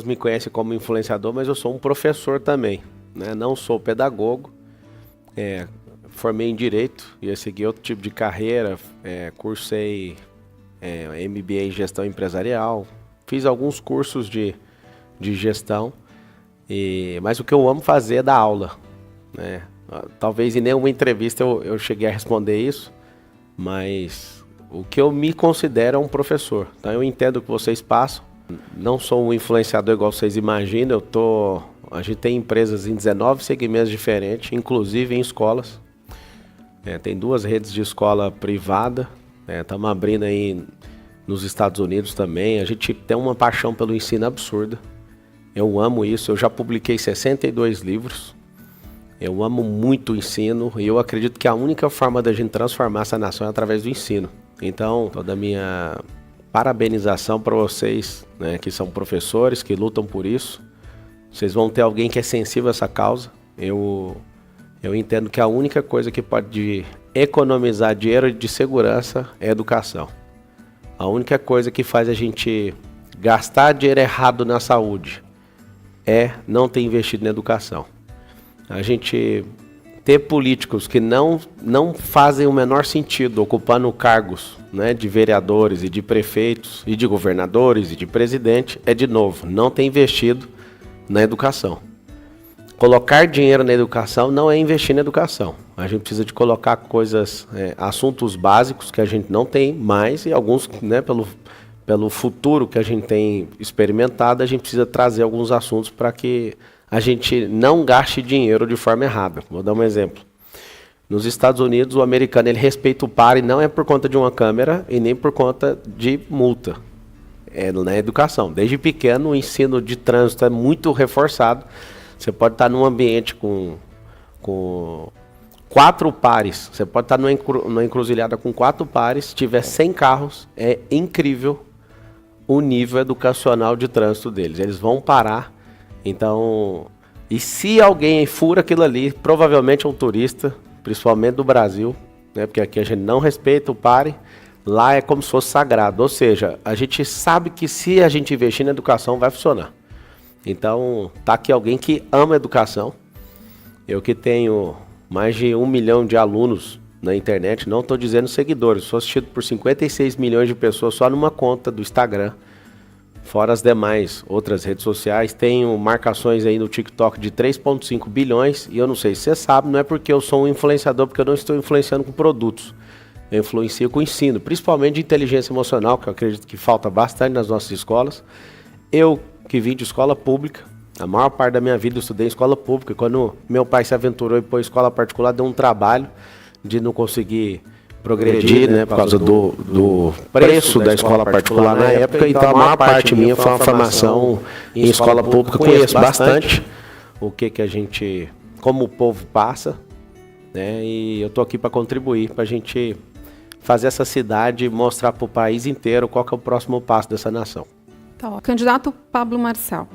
Me conhecem como influenciador, mas eu sou um professor também, né? Não sou pedagogo, formei em Direito, ia seguir outro tipo de carreira, cursei MBA em Gestão Empresarial, fiz alguns cursos de gestão, mas o que eu amo fazer é dar aula, né? Talvez em nenhuma entrevista eu cheguei a responder isso, mas o que eu me considero é um professor. Então eu entendo o que vocês passam. Não sou um influenciador igual vocês imaginam, a gente tem empresas em 19 segmentos diferentes, inclusive em escolas. Tem 2 redes de escola privada, estamos abrindo aí nos Estados Unidos também. A gente tem uma paixão pelo ensino absurda. Eu amo isso, eu já publiquei 62 livros. Eu amo muito o ensino e eu acredito que a única forma da gente transformar essa nação é através do ensino. Então, toda a minha parabenização para vocês, né, que são professores, que lutam por isso. Vocês vão ter alguém que é sensível a essa causa. Eu entendo que a única coisa que pode economizar dinheiro de segurança é educação. A única coisa que faz a gente gastar dinheiro errado na saúde é não ter investido na educação. A gente ter políticos que não fazem o menor sentido ocupando cargos, né, de vereadores e de prefeitos e de governadores e de presidente é, de novo, não ter investido na educação. Colocar dinheiro na educação não é investir na educação. A gente precisa de colocar coisas, assuntos básicos que a gente não tem mais e alguns, né, pelo futuro que a gente tem experimentado, a gente precisa trazer alguns assuntos para que a gente não gaste dinheiro de forma errada. Vou dar um exemplo. Nos Estados Unidos, o americano ele respeita o pare não é por conta de uma câmera e nem por conta de multa. É na educação. Desde pequeno, o ensino de trânsito é muito reforçado. Você pode estar num ambiente com 4 pares. Você pode estar numa encruzilhada com 4 pares. Se tiver 100 carros, é incrível o nível educacional de trânsito deles. Eles vão parar. Então, e se alguém fura aquilo ali, provavelmente é um turista, principalmente do Brasil, né? Porque aqui a gente não respeita o pare, lá é como se fosse sagrado. Ou seja, a gente sabe que se a gente investir na educação vai funcionar. Então, tá aqui alguém que ama a educação. Eu que tenho mais de 1 milhão de alunos na internet, não estou dizendo seguidores, sou assistido por 56 milhões de pessoas só numa conta do Instagram. Fora as demais outras redes sociais, tenho marcações aí no TikTok de 3,5 bilhões e eu não sei se você sabe, não é porque eu sou um influenciador, porque eu não estou influenciando com produtos. Eu influencio com ensino, principalmente de inteligência emocional, que eu acredito que falta bastante nas nossas escolas. Eu que vim de escola pública, a maior parte da minha vida eu estudei em escola pública. Quando meu pai se aventurou e pôs escola particular, deu um trabalho de não conseguir progredir, né, por causa do preço da escola particular na época. Então a maior parte minha foi uma formação em escola pública. Conheço bastante o que a gente, como o povo passa, né, e eu tô aqui para contribuir, para a gente fazer essa cidade mostrar para o país inteiro qual que é o próximo passo dessa nação. Tá, ó. Candidato Pablo Marçal,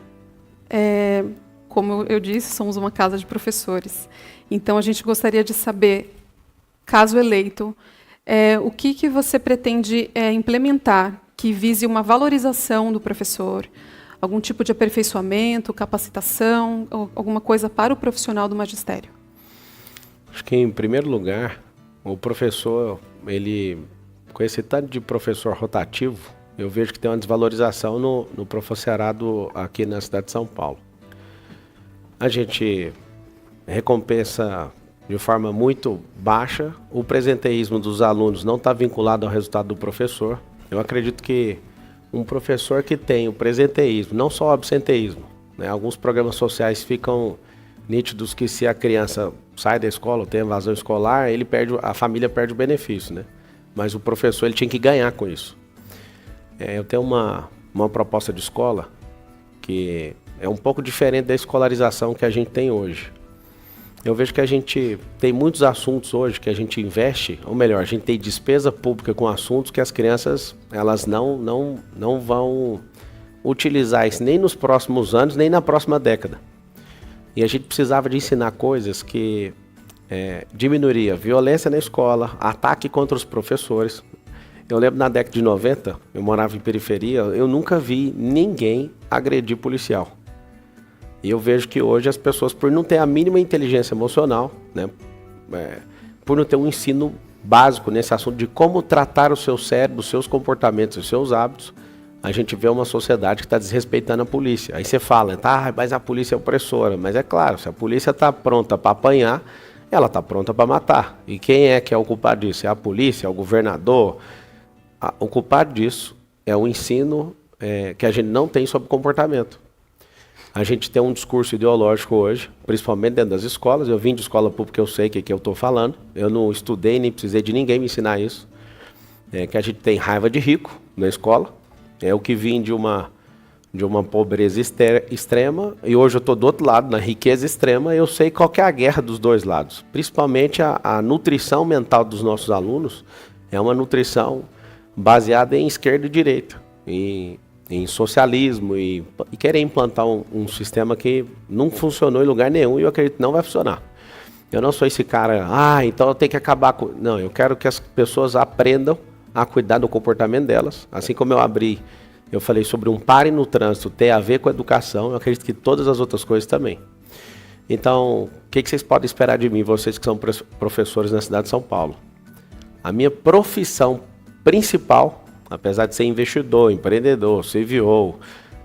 como eu disse, somos uma casa de professores, então a gente gostaria de saber, caso eleito, o que você pretende implementar que vise uma valorização do professor, algum tipo de aperfeiçoamento, capacitação, alguma coisa para o profissional do magistério? Acho que, em primeiro lugar, o professor, ele, com esse tanto de professor rotativo, eu vejo que tem uma desvalorização no professorado aqui na cidade de São Paulo. A gente recompensa de forma muito baixa, o presenteísmo dos alunos não está vinculado ao resultado do professor. Eu acredito que um professor que tem o presenteísmo, não só o absenteísmo, né? Alguns programas sociais ficam nítidos que se a criança sai da escola ou tem evasão escolar, a família perde o benefício, né? Mas o professor ele tinha que ganhar com isso. Eu tenho uma proposta de escola que é um pouco diferente da escolarização que a gente tem hoje. Eu vejo que a gente tem muitos assuntos hoje que a gente investe, ou melhor, a gente tem despesa pública com assuntos que as crianças elas não vão utilizar isso nem nos próximos anos, nem na próxima década. E a gente precisava de ensinar coisas que diminuiria violência na escola, ataque contra os professores. Eu lembro na década de 90, eu morava em periferia, eu nunca vi ninguém agredir policial. E eu vejo que hoje as pessoas, por não ter a mínima inteligência emocional, né, por não ter um ensino básico nesse assunto de como tratar o seu cérebro, os seus comportamentos, os seus hábitos, a gente vê uma sociedade que está desrespeitando a polícia. Aí você fala, tá, mas a polícia é opressora. Mas é claro, se a polícia está pronta para apanhar, ela está pronta para matar. E quem é que é o culpado disso? É a polícia, é o governador? O culpado disso é o ensino que a gente não tem sobre comportamento. A gente tem um discurso ideológico hoje, principalmente dentro das escolas. Eu vim de escola pública, eu sei o que eu estou falando. Eu não estudei, nem precisei de ninguém me ensinar isso. Que a gente tem raiva de rico na escola. Eu que vim de uma pobreza extrema, e hoje eu estou do outro lado, na riqueza extrema. Eu sei qual que é a guerra dos dois lados. Principalmente a nutrição mental dos nossos alunos é uma nutrição baseada em esquerda e direita, em socialismo, e querer implantar um sistema que não funcionou em lugar nenhum, e eu acredito que não vai funcionar. Eu não sou esse cara, então eu tenho que acabar com... Não, eu quero que as pessoas aprendam a cuidar do comportamento delas. Assim como eu falei sobre um pare no trânsito ter a ver com a educação, eu acredito que todas as outras coisas também. Então, o que vocês podem esperar de mim, vocês que são professores na cidade de São Paulo? A minha profissão principal, apesar de ser investidor, empreendedor, CVO,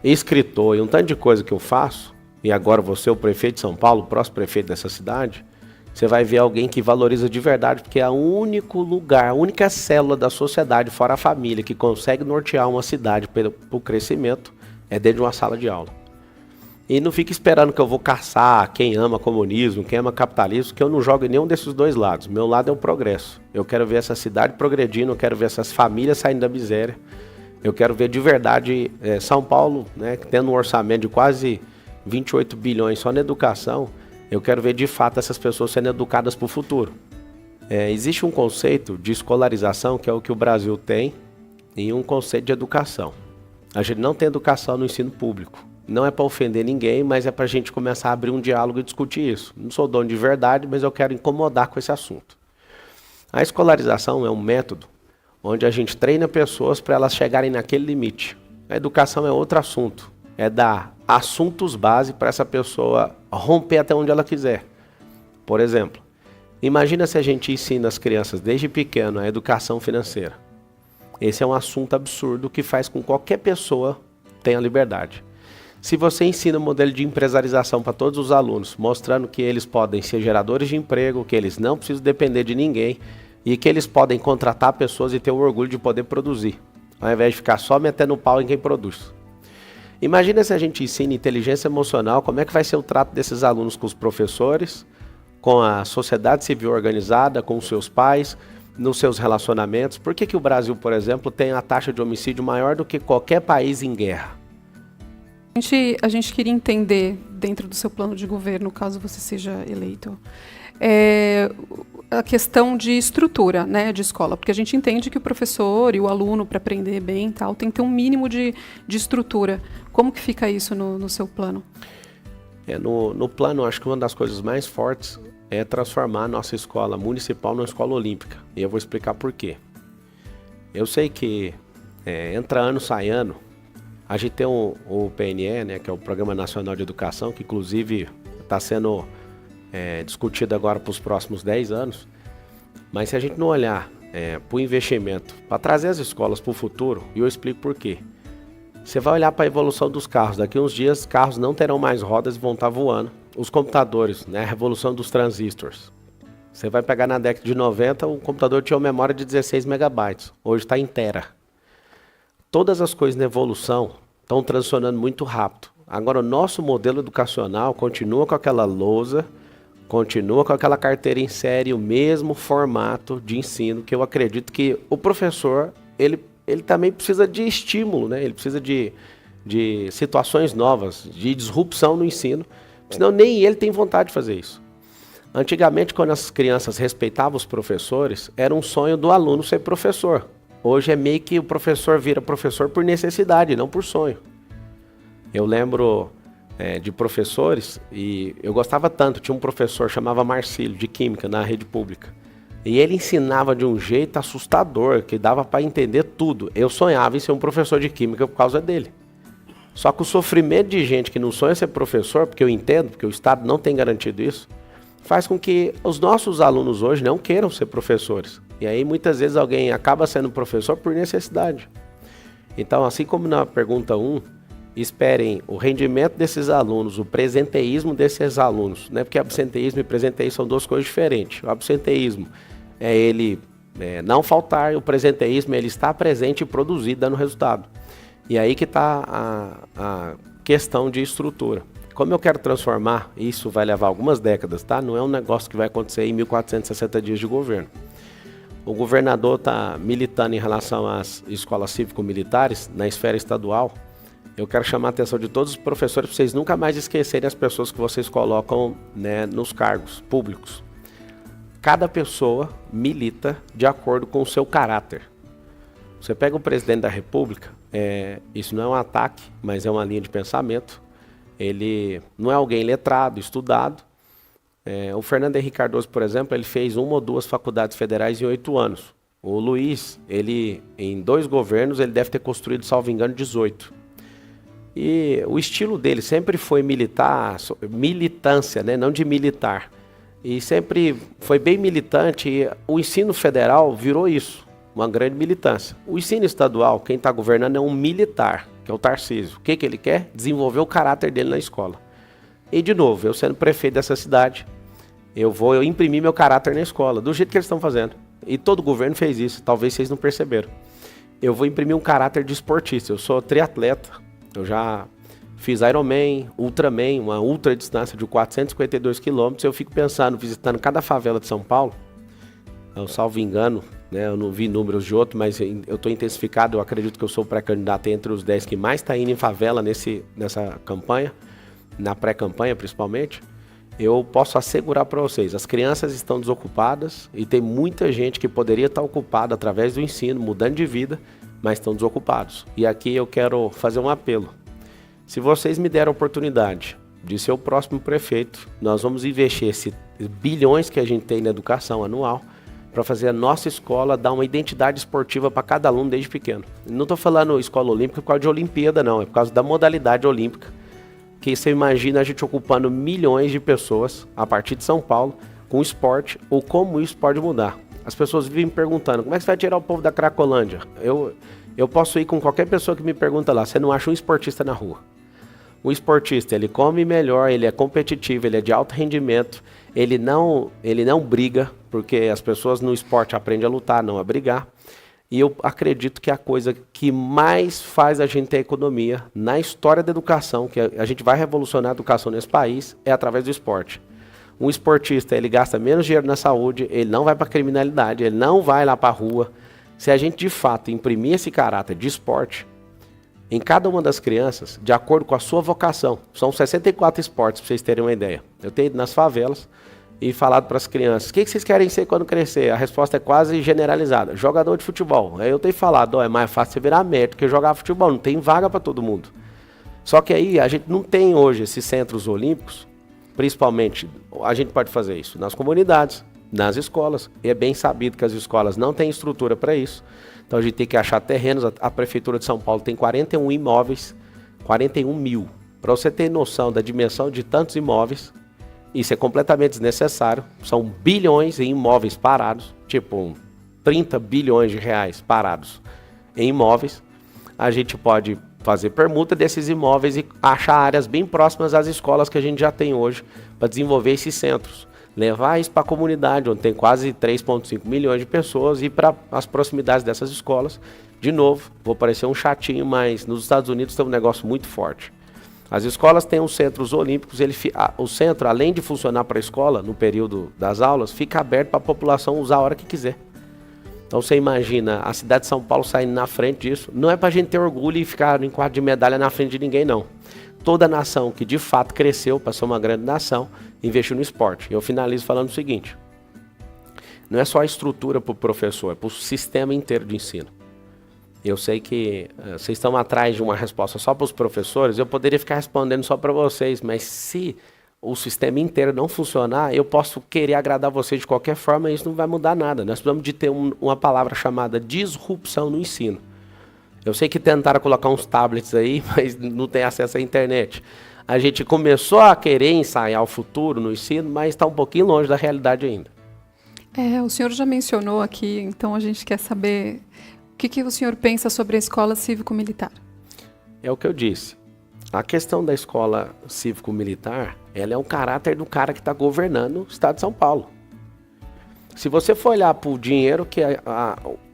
escritor e um tanto de coisa que eu faço, e agora vou ser o prefeito de São Paulo, o próximo prefeito dessa cidade, você vai ver alguém que valoriza de verdade, porque é o único lugar, a única célula da sociedade, fora a família, que consegue nortear uma cidade para o crescimento, é dentro de uma sala de aula. E não fica esperando que eu vou caçar quem ama comunismo, quem ama capitalismo, que eu não jogo em nenhum desses dois lados. Meu lado é o progresso. Eu quero ver essa cidade progredindo, eu quero ver essas famílias saindo da miséria. Eu quero ver de verdade São Paulo, né, tendo um orçamento de quase 28 bilhões só na educação. Eu quero ver de fato essas pessoas sendo educadas para o futuro. Existe um conceito de escolarização que é o que o Brasil tem e um conceito de educação. A gente não tem educação no ensino público. Não é para ofender ninguém, mas é para a gente começar a abrir um diálogo e discutir isso. Não sou dono de verdade, mas eu quero incomodar com esse assunto. A escolarização é um método onde a gente treina pessoas para elas chegarem naquele limite. A educação é outro assunto. É dar assuntos base para essa pessoa romper até onde ela quiser. Por exemplo, imagina se a gente ensina as crianças desde pequeno a educação financeira. Esse é um assunto absurdo que faz com que qualquer pessoa tenha liberdade. Se você ensina um modelo de empresarização para todos os alunos, mostrando que eles podem ser geradores de emprego, que eles não precisam depender de ninguém e que eles podem contratar pessoas e ter o orgulho de poder produzir, ao invés de ficar só metendo o pau em quem produz. Imagina se a gente ensina inteligência emocional, como é que vai ser o trato desses alunos com os professores, com a sociedade civil organizada, com os seus pais, nos seus relacionamentos. Por que o Brasil, por exemplo, tem a taxa de homicídio maior do que qualquer país em guerra? A gente queria entender, dentro do seu plano de governo, caso você seja eleito, a questão de estrutura, né, de escola, porque a gente entende que o professor e o aluno, para aprender bem, tal, tem que ter um mínimo de estrutura. Como que fica isso no seu plano? No plano, acho que uma das coisas mais fortes é transformar a nossa escola municipal numa escola olímpica. E eu vou explicar por quê. Eu sei que entra ano, sai ano. A gente tem o PNE, né, que é o Programa Nacional de Educação, que inclusive está sendo discutido agora para os próximos 10 anos. Mas se a gente não olhar para o investimento, para trazer as escolas para o futuro, e eu explico por quê. Você vai olhar para a evolução dos carros. Daqui a uns dias, carros não terão mais rodas e vão estar voando. Os computadores, né, a revolução dos transistores. Você vai pegar na década de 90, o computador tinha uma memória de 16 megabytes. Hoje está em tera. Todas as coisas na evolução estão transicionando muito rápido. Agora, o nosso modelo educacional continua com aquela lousa, continua com aquela carteira em série, o mesmo formato de ensino, que eu acredito que o professor, ele também precisa de estímulo, né? Ele precisa de situações novas, de disrupção no ensino, senão nem ele tem vontade de fazer isso. Antigamente, quando as crianças respeitavam os professores, era um sonho do aluno ser professor. Hoje é meio que o professor vira professor por necessidade, não por sonho. Eu lembro de professores, e eu gostava tanto, tinha um professor chamava Marcílio, de Química, na rede pública. E ele ensinava de um jeito assustador, que dava para entender tudo. Eu sonhava em ser um professor de química por causa dele. Só que o sofrimento de gente que não sonha ser professor, porque eu entendo, porque o Estado não tem garantido isso, faz com que os nossos alunos hoje não queiram ser professores. E aí muitas vezes alguém acaba sendo professor por necessidade. Então, assim como na pergunta 1, esperem o rendimento desses alunos, o presenteísmo desses alunos, né? Porque absenteísmo e presenteísmo são duas coisas diferentes. O absenteísmo é ele não faltar, e o presenteísmo é ele estar presente e produzir, dando resultado. E aí que está a questão de estrutura. Como eu quero transformar, isso vai levar algumas décadas, tá? Não é um negócio que vai acontecer em 1460 dias de governo. O governador está militando em relação às escolas cívico-militares na esfera estadual. Eu quero chamar a atenção de todos os professores para vocês nunca mais esquecerem as pessoas que vocês colocam, né, nos cargos públicos. Cada pessoa milita de acordo com o seu caráter. Você pega o presidente da República, isso não é um ataque, mas é uma linha de pensamento. Ele não é alguém letrado, estudado. O Fernando Henrique Cardoso, por exemplo, ele fez 1 ou 2 faculdades federais em 8 anos. O Luiz, ele em 2 governos, ele deve ter construído, salvo engano, 18. E o estilo dele sempre foi militar, militância, né? Não de militar. E sempre foi bem militante, e o ensino federal virou isso, uma grande militância. O ensino estadual, quem está governando é um militar, que é o Tarcísio. O que ele quer? Desenvolver o caráter dele na escola. E de novo, eu sendo prefeito dessa cidade, eu imprimir meu caráter na escola, do jeito que eles estão fazendo. E todo governo fez isso, talvez vocês não perceberam. Eu vou imprimir um caráter de esportista, eu sou triatleta, eu já fiz Ironman, Ultraman, uma ultra distância de 452 quilômetros. Eu fico pensando, visitando cada favela de São Paulo, eu salvo engano, né, eu não vi números de outro, mas eu estou intensificado, eu acredito que eu sou pré-candidato entre os 10 que mais está indo em favela nessa campanha, na pré-campanha principalmente. Eu posso assegurar para vocês, as crianças estão desocupadas e tem muita gente que poderia estar ocupada através do ensino, mudando de vida, mas estão desocupados. E aqui eu quero fazer um apelo. Se vocês me deram a oportunidade de ser o próximo prefeito, nós vamos investir esses bilhões que a gente tem na educação anual para fazer a nossa escola dar uma identidade esportiva para cada aluno desde pequeno. Não estou falando escola olímpica por causa de Olimpíada, não. É por causa da modalidade olímpica. Que você imagina a gente ocupando milhões de pessoas a partir de São Paulo com esporte, ou como isso pode mudar. As pessoas vivem me perguntando, como é que você vai tirar o povo da Cracolândia? Eu posso ir com qualquer pessoa que me pergunta lá, você não acha um esportista na rua? O esportista, ele come melhor, ele é competitivo, ele é de alto rendimento, ele não briga, porque as pessoas no esporte aprendem a lutar, não a brigar. E eu acredito que a coisa que mais faz a gente ter economia na história da educação, que a gente vai revolucionar a educação nesse país, é através do esporte. Um esportista, ele gasta menos dinheiro na saúde, ele não vai para a criminalidade, ele não vai lá para a rua. Se a gente de fato imprimir esse caráter de esporte em cada uma das crianças, de acordo com a sua vocação, são 64 esportes, para vocês terem uma ideia. Eu tenho ido nas favelas e falado para as crianças, o que vocês querem ser quando crescer? A resposta é quase generalizada, jogador de futebol. Aí eu tenho falado, é mais fácil você virar médico que jogar futebol, não tem vaga para todo mundo. Só que aí a gente não tem hoje esses centros olímpicos, principalmente, a gente pode fazer isso nas comunidades, nas escolas, e é bem sabido que as escolas não têm estrutura para isso, então a gente tem que achar terrenos. A Prefeitura de São Paulo tem 41 imóveis, 41 mil, para você ter noção da dimensão de tantos imóveis. Isso é completamente desnecessário, são bilhões em imóveis parados, tipo 30 bilhões de reais parados em imóveis. A gente pode fazer permuta desses imóveis e achar áreas bem próximas às escolas que a gente já tem hoje para desenvolver esses centros. Levar isso para a comunidade, onde tem quase 3,5 milhões de pessoas, e para as proximidades dessas escolas. De novo, vou parecer um chatinho, mas nos Estados Unidos tem um negócio muito forte. As escolas têm os centros olímpicos, o centro, além de funcionar para a escola, no período das aulas, fica aberto para a população usar a hora que quiser. Então você imagina a cidade de São Paulo saindo na frente disso. Não é para a gente ter orgulho e ficar em quadro de medalha na frente de ninguém, não. Toda nação que de fato cresceu para ser uma grande nação, investiu no esporte. Eu finalizo falando o seguinte, não é só a estrutura para o professor, é para o sistema inteiro de ensino. Eu sei que vocês estão atrás de uma resposta só para os professores, eu poderia ficar respondendo só para vocês, mas se o sistema inteiro não funcionar, eu posso querer agradar você de qualquer forma e isso não vai mudar nada. Nós precisamos de ter uma palavra chamada disrupção no ensino. Eu sei que tentaram colocar uns tablets aí, mas não tem acesso à internet. A gente começou a querer ensaiar o futuro no ensino, mas está um pouquinho longe da realidade ainda. O senhor já mencionou aqui, então a gente quer saber o que o senhor pensa sobre a escola cívico-militar. É o que eu disse. A questão da escola cívico-militar, ela é um caráter do cara que está governando o estado de São Paulo. Se você for olhar para o dinheiro que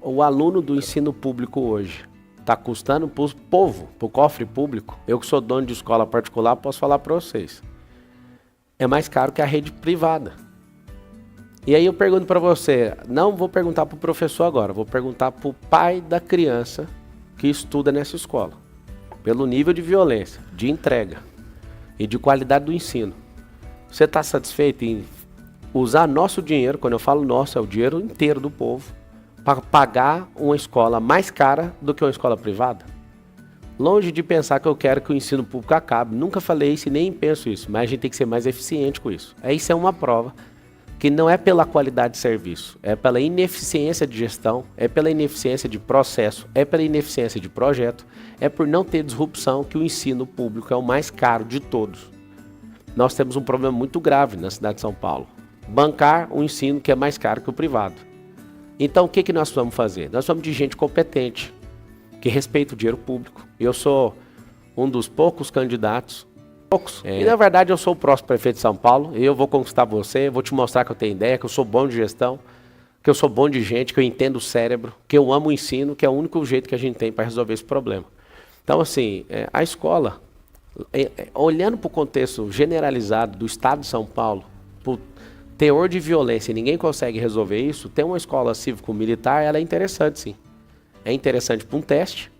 o aluno do ensino público hoje está custando para o povo, para o cofre público, eu que sou dono de escola particular, posso falar para vocês. É mais caro que a rede privada. E aí eu pergunto para você, não vou perguntar para o professor agora, vou perguntar para o pai da criança que estuda nessa escola. Pelo nível de violência, de entrega e de qualidade do ensino. Você está satisfeito em usar nosso dinheiro, quando eu falo nosso, é o dinheiro inteiro do povo, para pagar uma escola mais cara do que uma escola privada? Longe de pensar que eu quero que o ensino público acabe. Nunca falei isso e nem penso isso, mas a gente tem que ser mais eficiente com isso. Isso é uma prova que não é pela qualidade de serviço, é pela ineficiência de gestão, é pela ineficiência de processo, é pela ineficiência de projeto, é por não ter disrupção que o ensino público é o mais caro de todos. Nós temos um problema muito grave na cidade de São Paulo. Bancar um ensino que é mais caro que o privado. Então o que nós vamos fazer? Nós vamos de gente competente, que respeita o dinheiro público. Eu sou um dos poucos candidatos. E na verdade eu sou o próximo prefeito de São Paulo, e eu vou conquistar você, vou te mostrar que eu tenho ideia, que eu sou bom de gestão, que eu sou bom de gente, que eu entendo o cérebro, que eu amo o ensino, que é o único jeito que a gente tem para resolver esse problema. Então assim, a escola, olhando para o contexto generalizado do estado de São Paulo, por teor de violência e ninguém consegue resolver isso, ter uma escola cívico-militar, ela é interessante sim. É interessante para um teste.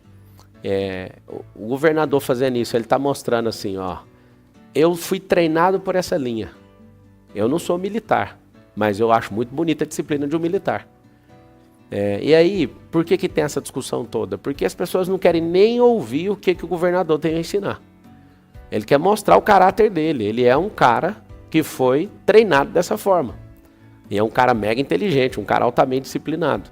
O governador fazendo isso, ele está mostrando assim, ó, eu fui treinado por essa linha. Eu não sou militar, mas eu acho muito bonita a disciplina de um militar. E aí, por que tem essa discussão toda? Porque as pessoas não querem nem ouvir o que o governador tem a ensinar. Ele quer mostrar o caráter dele. Ele é um cara que foi treinado dessa forma. E é um cara mega inteligente, um cara altamente disciplinado.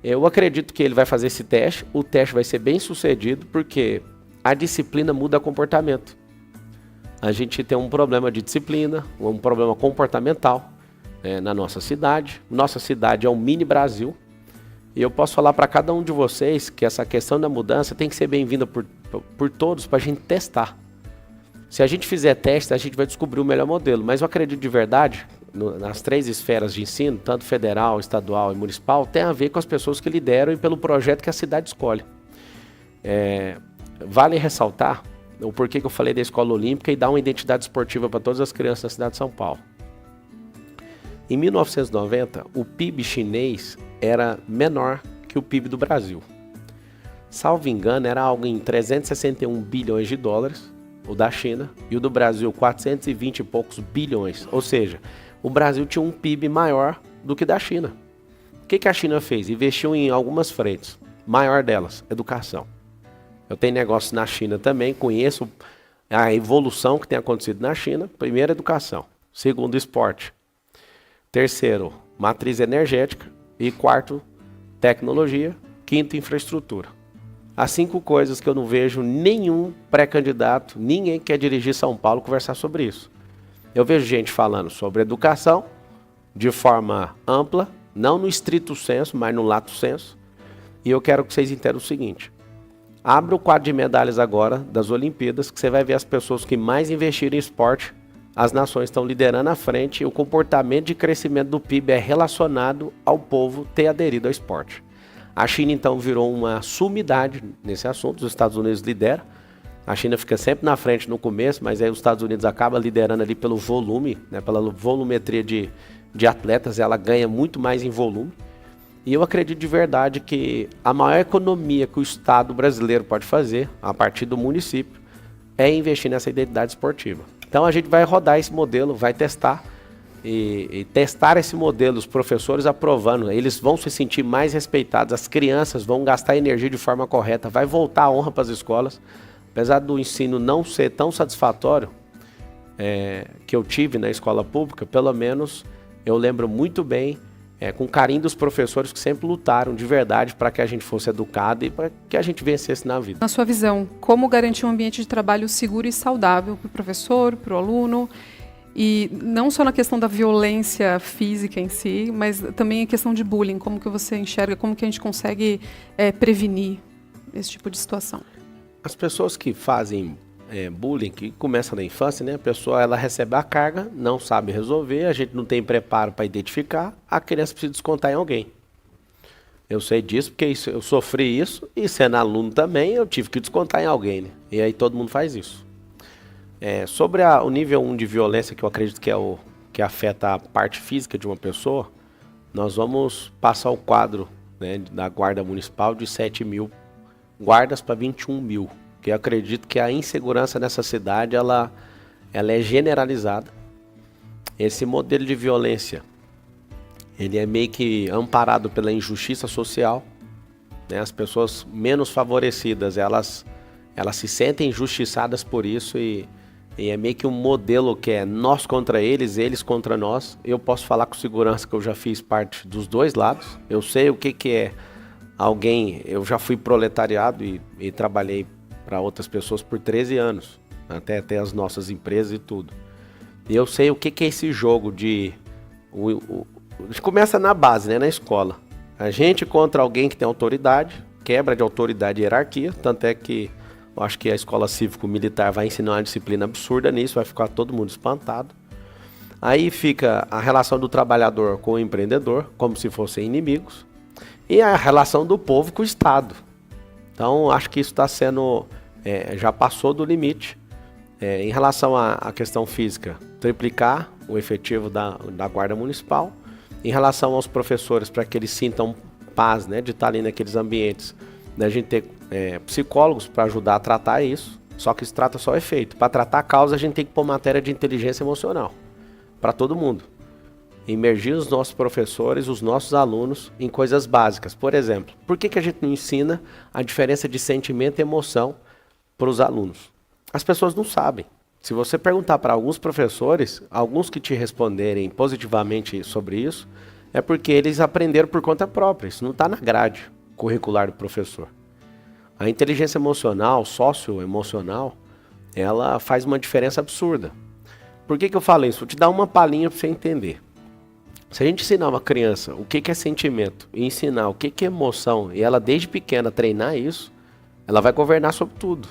Eu acredito que ele vai fazer esse teste, o teste vai ser bem sucedido, porque a disciplina muda comportamento. A gente tem um problema de disciplina, um problema comportamental na nossa cidade. Nossa cidade é um mini Brasil. E eu posso falar para cada um de vocês que essa questão da mudança tem que ser bem-vinda por todos para a gente testar. Se a gente fizer teste, a gente vai descobrir o melhor modelo. Mas eu acredito de verdade, nas 3 esferas de ensino, tanto federal, estadual e municipal, tem a ver com as pessoas que lideram e pelo projeto que a cidade escolhe. Vale ressaltar o porquê que eu falei da escola olímpica e dar uma identidade esportiva para todas as crianças da cidade de São Paulo. Em 1990, o PIB chinês era menor que o PIB do Brasil. Salvo engano, era algo em 361 bilhões de dólares, o da China, e o do Brasil 420 e poucos bilhões. Ou seja, o Brasil tinha um PIB maior do que da China. O que a China fez? Investiu em algumas frentes. Maior delas, educação. Eu tenho negócio na China também, conheço a evolução que tem acontecido na China. Primeiro, educação. Segundo, esporte. Terceiro, matriz energética. E quarto, tecnologia. Quinto, infraestrutura. As 5 coisas que eu não vejo nenhum pré-candidato, ninguém que quer dirigir São Paulo conversar sobre isso. Eu vejo gente falando sobre educação de forma ampla, não no estrito senso, mas no lato senso. E eu quero que vocês entendam o seguinte. Abra o quadro de medalhas agora das Olimpíadas, que você vai ver as pessoas que mais investiram em esporte. As nações estão liderando à frente e o comportamento de crescimento do PIB é relacionado ao povo ter aderido ao esporte. A China, então, virou uma sumidade nesse assunto. Os Estados Unidos lideram. A China fica sempre na frente no começo, mas aí os Estados Unidos acaba liderando ali pelo volume, pela volumetria de atletas. Ela ganha muito mais em volume. E eu acredito de verdade que a maior economia que o Estado brasileiro pode fazer, a partir do município, é investir nessa identidade esportiva. Então a gente vai rodar esse modelo, vai testar. E testar esse modelo, os professores aprovando, eles vão se sentir mais respeitados, as crianças vão gastar energia de forma correta, vai voltar a honra para as escolas. Apesar do ensino não ser tão satisfatório, que eu tive na escola pública, pelo menos eu lembro muito bem, com carinho dos professores que sempre lutaram de verdade para que a gente fosse educado e para que a gente vencesse na vida. Na sua visão, como garantir um ambiente de trabalho seguro e saudável para o professor, para o aluno, e não só na questão da violência física em si, mas também a questão de bullying, como que você enxerga, como que a gente consegue prevenir esse tipo de situação? As pessoas que fazem bullying, que começa na infância, né? A pessoa ela recebe a carga, não sabe resolver, a gente não tem preparo para identificar, a criança precisa descontar em alguém. Eu sei disso porque eu sofri isso e sendo aluno também eu tive que descontar em alguém, né? E aí todo mundo faz isso. Sobre o nível 1 de violência, que eu acredito que que afeta a parte física de uma pessoa, nós vamos passar o quadro, né, da Guarda Municipal de 7 mil guardas para 21 mil. Que eu acredito que a insegurança nessa cidade ela é generalizada. Esse modelo de violência, ele é meio que amparado pela injustiça social, né? As pessoas menos favorecidas, elas se sentem injustiçadas por isso e é meio que um modelo que é nós contra eles contra nós. Eu posso falar com segurança que eu já fiz parte dos dois lados. Eu sei o que é eu já fui proletariado e trabalhei para outras pessoas por 13 anos, até as nossas empresas e tudo. E eu sei o que é esse jogo a gente começa na base, né, na escola. A gente contra alguém que tem autoridade, quebra de autoridade e hierarquia, tanto é que eu acho que a escola cívico-militar vai ensinar uma disciplina absurda nisso, vai ficar todo mundo espantado. Aí fica a relação do trabalhador com o empreendedor, como se fossem inimigos, e a relação do povo com o Estado. Então, acho que isso está sendo, já passou do limite. Em relação à questão física, triplicar o efetivo da Guarda Municipal. Em relação aos professores, para que eles sintam paz, né, de estar ali naqueles ambientes, né, a gente ter psicólogos para ajudar a tratar isso, só que isso trata só o efeito. Para tratar a causa, a gente tem que pôr matéria de inteligência emocional, para todo mundo. Imergir os nossos professores, os nossos alunos em coisas básicas. Por exemplo, por que a gente não ensina a diferença de sentimento e emoção para os alunos? As pessoas não sabem. Se você perguntar para alguns professores, alguns que te responderem positivamente sobre isso, é porque eles aprenderam por conta própria. Isso não está na grade curricular do professor. A inteligência emocional, socioemocional, ela faz uma diferença absurda. Por que eu falo isso? Vou te dar uma palhinha para você entender. Se a gente ensinar uma criança o que é sentimento e ensinar o que é emoção, e ela desde pequena treinar isso, ela vai governar sobre tudo.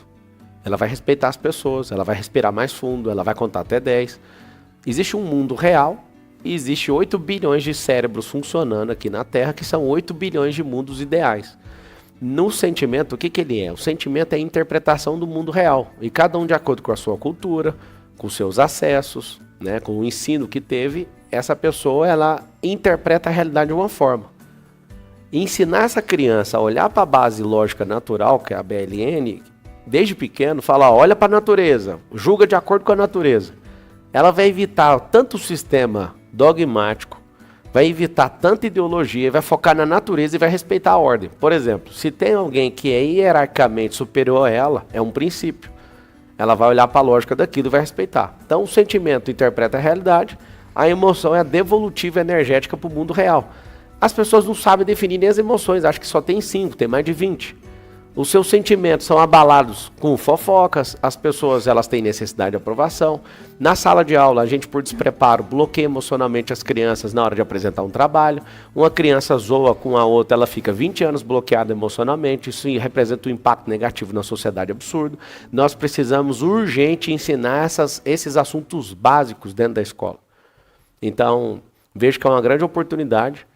Ela vai respeitar as pessoas, ela vai respirar mais fundo, ela vai contar até 10. Existe um mundo real e existe 8 bilhões de cérebros funcionando aqui na Terra, que são 8 bilhões de mundos ideais. No sentimento, o que ele é? O sentimento é a interpretação do mundo real. E cada um de acordo com a sua cultura, com seus acessos, né, com o ensino que teve, essa pessoa ela interpreta a realidade de uma forma. E ensinar essa criança a olhar para a base lógica natural, que é a BLN, desde pequeno, falar, olha para a natureza, julga de acordo com a natureza. Ela vai evitar tanto o sistema dogmático, vai evitar tanta ideologia, vai focar na natureza e vai respeitar a ordem. Por exemplo, se tem alguém que é hierarquicamente superior a ela, é um princípio. Ela vai olhar para a lógica daquilo e vai respeitar. Então o sentimento interpreta a realidade, a emoção é a devolutiva energética para o mundo real. As pessoas não sabem definir nem as emoções, acham que só tem 5, tem mais de 20. Os seus sentimentos são abalados com fofocas, as pessoas elas têm necessidade de aprovação. Na sala de aula, a gente por despreparo bloqueia emocionalmente as crianças na hora de apresentar um trabalho. Uma criança zoa com a outra, ela fica 20 anos bloqueada emocionalmente, isso representa um impacto negativo na sociedade absurdo. Nós precisamos urgente ensinar esses assuntos básicos dentro da escola. Então, vejo que é uma grande oportunidade.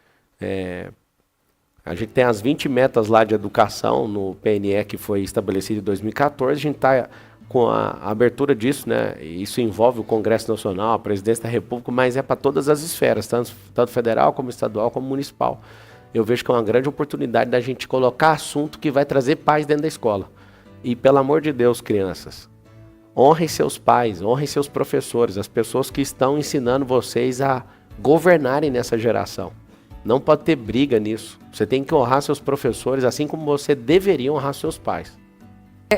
A gente tem as 20 metas lá de educação no PNE que foi estabelecido em 2014, a gente está com a abertura disso, né? Isso envolve o Congresso Nacional, a Presidência da República, mas é para todas as esferas, tanto federal como estadual como municipal. Eu vejo que é uma grande oportunidade da gente colocar assunto que vai trazer paz dentro da escola. E pelo amor de Deus, crianças, honrem seus pais, honrem seus professores, as pessoas que estão ensinando vocês a governarem nessa geração. Não pode ter briga nisso. Você tem que honrar seus professores, assim como você deveria honrar seus pais.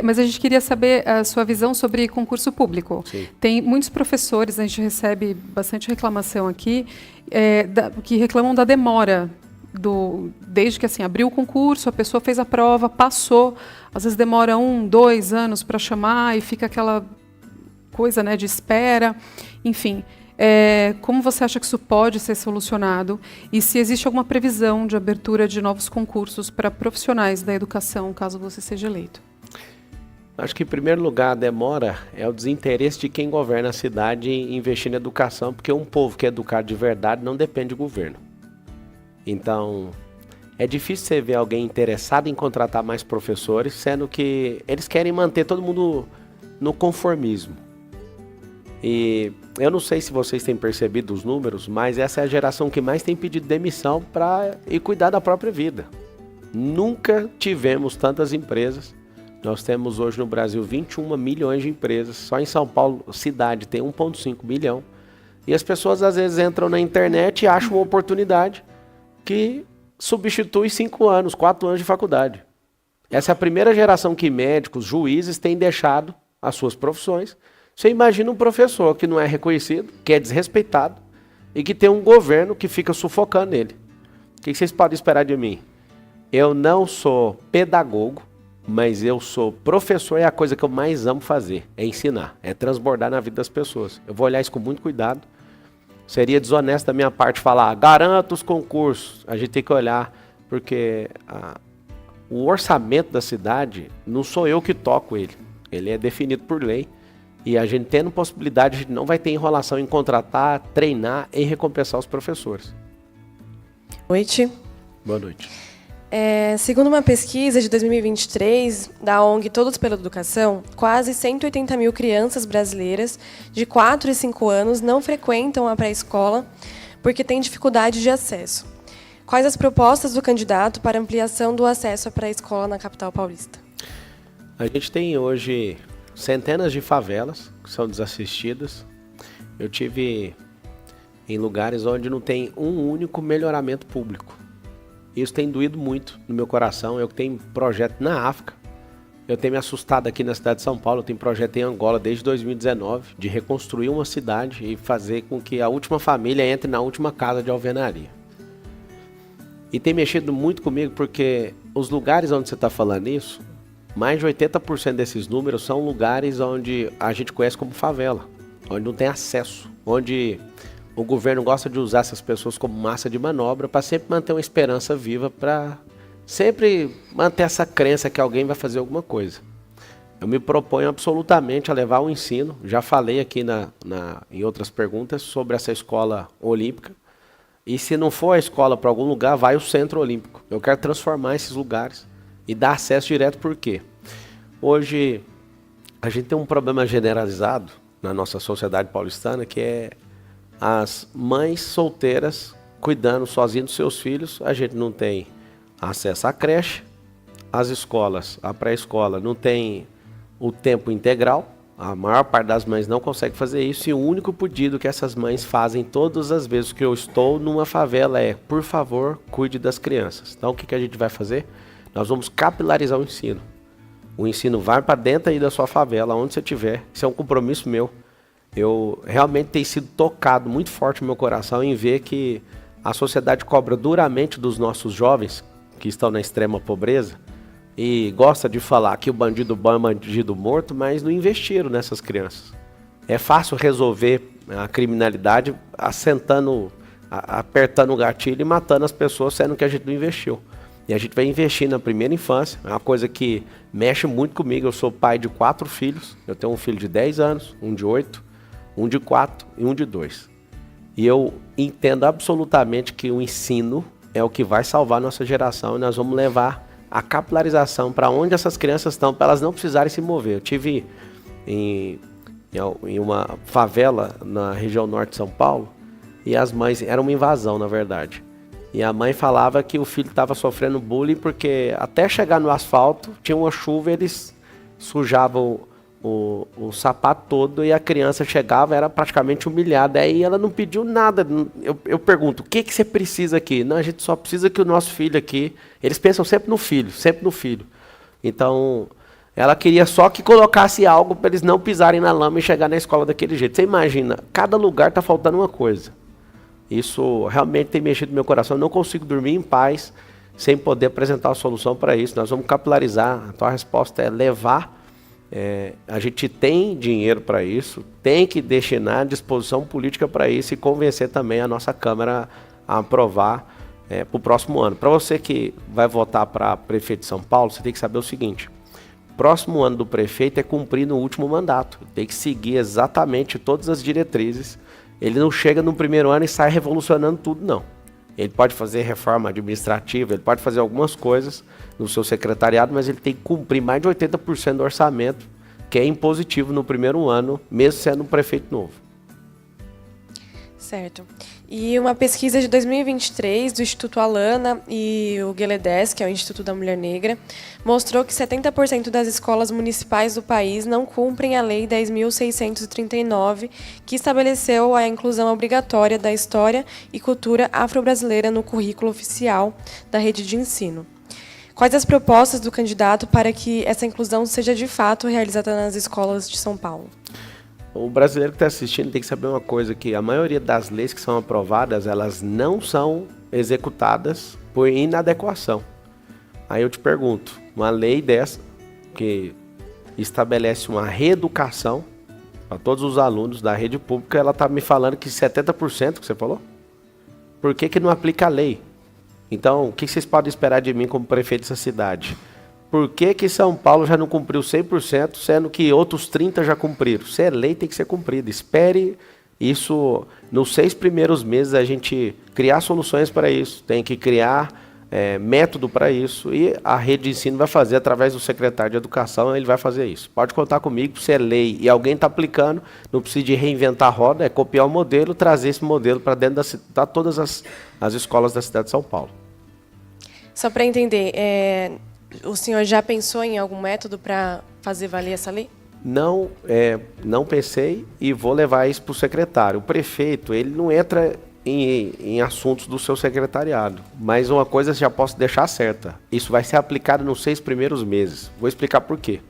Mas a gente queria saber a sua visão sobre concurso público. Sim. Tem muitos professores, a gente recebe bastante reclamação aqui, que reclamam da demora, desde que assim, abriu o concurso, a pessoa fez a prova, passou, às vezes demora 1, 2 anos para chamar e fica aquela coisa, né, de espera, enfim. Como você acha que isso pode ser solucionado? E se existe alguma previsão de abertura de novos concursos para profissionais da educação, caso você seja eleito? Acho que, em primeiro lugar, a demora é o desinteresse de quem governa a cidade em investir na educação, porque um povo que é educado de verdade não depende de governo. Então, é difícil você ver alguém interessado em contratar mais professores, sendo que eles querem manter todo mundo no conformismo. E eu não sei se vocês têm percebido os números, mas essa é a geração que mais tem pedido demissão para ir cuidar da própria vida. Nunca tivemos tantas empresas. Nós temos hoje no Brasil 21 milhões de empresas. Só em São Paulo, cidade, tem 1,5 milhão. E as pessoas às vezes entram na internet e acham uma oportunidade que substitui 5 anos, 4 anos de faculdade. Essa é a primeira geração que médicos, juízes têm deixado as suas profissões. Você imagina um professor que não é reconhecido, que é desrespeitado e que tem um governo que fica sufocando ele. O que vocês podem esperar de mim? Eu não sou pedagogo, mas eu sou professor e a coisa que eu mais amo fazer é ensinar, é transbordar na vida das pessoas. Eu vou olhar isso com muito cuidado. Seria desonesto da minha parte falar, garanto os concursos. A gente tem que olhar, porque o orçamento da cidade não sou eu que toco ele. Ele é definido por lei. E a gente tendo possibilidade, a gente não vai ter enrolação em contratar, treinar e recompensar os professores. Boa noite. Boa noite. Segundo uma pesquisa de 2023 da ONG Todos pela Educação, quase 180 mil crianças brasileiras de 4 e 5 anos não frequentam a pré-escola porque têm dificuldade de acesso. Quais as propostas do candidato para ampliação do acesso à pré-escola na capital paulista? A gente tem hoje centenas de favelas que são desassistidas. Eu tive em lugares onde não tem um único melhoramento público. Isso tem doído muito no meu coração. Eu tenho projeto na África. Eu tenho me assustado aqui na cidade de São Paulo. Eu tenho projeto em Angola desde 2019 de reconstruir uma cidade e fazer com que a última família entre na última casa de alvenaria. E tem mexido muito comigo porque os lugares onde você está falando isso, mais de 80% desses números são lugares onde a gente conhece como favela, onde não tem acesso, onde o governo gosta de usar essas pessoas como massa de manobra para sempre manter uma esperança viva, para sempre manter essa crença que alguém vai fazer alguma coisa. Eu me proponho absolutamente a levar o ensino. Já falei aqui em outras perguntas sobre essa escola olímpica. E se não for a escola para algum lugar, vai o centro olímpico. Eu quero transformar esses lugares e dar acesso direto. Por quê? Hoje a gente tem um problema generalizado na nossa sociedade paulistana, que é as mães solteiras cuidando sozinhas dos seus filhos. A gente não tem acesso à creche, as escolas, a pré-escola não tem o tempo integral. A maior parte das mães não consegue fazer isso, e o único pedido que essas mães fazem todas as vezes que eu estou numa favela é: por favor, cuide das crianças. Então o que a gente vai fazer? Nós vamos capilarizar o ensino. O ensino vai para dentro aí da sua favela, onde você estiver. Isso é um compromisso meu. Eu realmente tenho sido tocado muito forte no meu coração em ver que a sociedade cobra duramente dos nossos jovens que estão na extrema pobreza e gosta de falar que o bandido bom é bandido morto, mas não investiram nessas crianças. É fácil resolver a criminalidade apertando o gatilho e matando as pessoas, sendo que a gente não investiu. E a gente vai investir na primeira infância, é uma coisa que mexe muito comigo. Eu sou pai de 4 filhos, eu tenho um filho de 10 anos, um de 8, um de 4 e um de 2. E eu entendo absolutamente que o ensino é o que vai salvar a nossa geração, e nós vamos levar a capilarização para onde essas crianças estão, para elas não precisarem se mover. Eu tive em uma favela na região norte de São Paulo, e as mães, era uma invasão na verdade, e a mãe falava que o filho estava sofrendo bullying porque até chegar no asfalto tinha uma chuva, eles sujavam o sapato todo e a criança chegava, era praticamente humilhada. Aí ela não pediu nada. Eu pergunto: o que você precisa aqui? Não, a gente só precisa que o nosso filho aqui... Eles pensam sempre no filho, sempre no filho. Então, Ela queria só que colocasse algo para eles não pisarem na lama e chegar na escola daquele jeito. Você imagina, cada lugar está faltando uma coisa. Isso realmente tem mexido no meu coração. Eu não consigo dormir em paz sem poder apresentar uma solução para isso. Nós vamos capilarizar. A tua resposta é levar. A gente tem dinheiro para isso, tem que destinar disposição política para isso e convencer também a nossa Câmara a aprovar para o próximo ano. Para você que vai votar para prefeito de São Paulo, você tem que saber o seguinte: o próximo ano do prefeito é cumprir no último mandato. Tem que seguir exatamente todas as diretrizes. Ele não chega no primeiro ano e sai revolucionando tudo, não. Ele pode fazer reforma administrativa, ele pode fazer algumas coisas no seu secretariado, mas ele tem que cumprir mais de 80% do orçamento, que é impositivo no primeiro ano, mesmo sendo um prefeito novo. Certo. E uma pesquisa de 2023 do Instituto Alana e o Gueledés, que é o Instituto da Mulher Negra, mostrou que 70% das escolas municipais do país não cumprem a Lei 10.639, que estabeleceu a inclusão obrigatória da história e cultura afro-brasileira no currículo oficial da rede de ensino. Quais as propostas do candidato para que essa inclusão seja de fato realizada nas escolas de São Paulo? O brasileiro que está assistindo tem que saber uma coisa, que a maioria das leis que são aprovadas, elas não são executadas por inadequação. Aí eu te pergunto, uma lei dessa, que estabelece uma reeducação para todos os alunos da rede pública, ela está me falando que 70% que você falou? Por que não aplica a lei? Então, o que vocês podem esperar de mim como prefeito dessa cidade? Por que São Paulo já não cumpriu 100%, sendo que outros 30% já cumpriram? Se é lei, tem que ser cumprida. Espere isso, nos 6 primeiros meses, a gente criar soluções para isso. Tem que criar método para isso. E a rede de ensino vai fazer, através do secretário de Educação, ele vai fazer isso. Pode contar comigo, se é lei e alguém está aplicando, não precisa de reinventar a roda, é copiar o modelo, trazer esse modelo para dentro da todas as escolas da cidade de São Paulo. Só para entender, o senhor já pensou em algum método para fazer valer essa lei? Não pensei e vou levar isso para o secretário. O prefeito, ele não entra em assuntos do seu secretariado, mas uma coisa já posso deixar certa: isso vai ser aplicado nos 6 primeiros meses. Vou explicar por quê.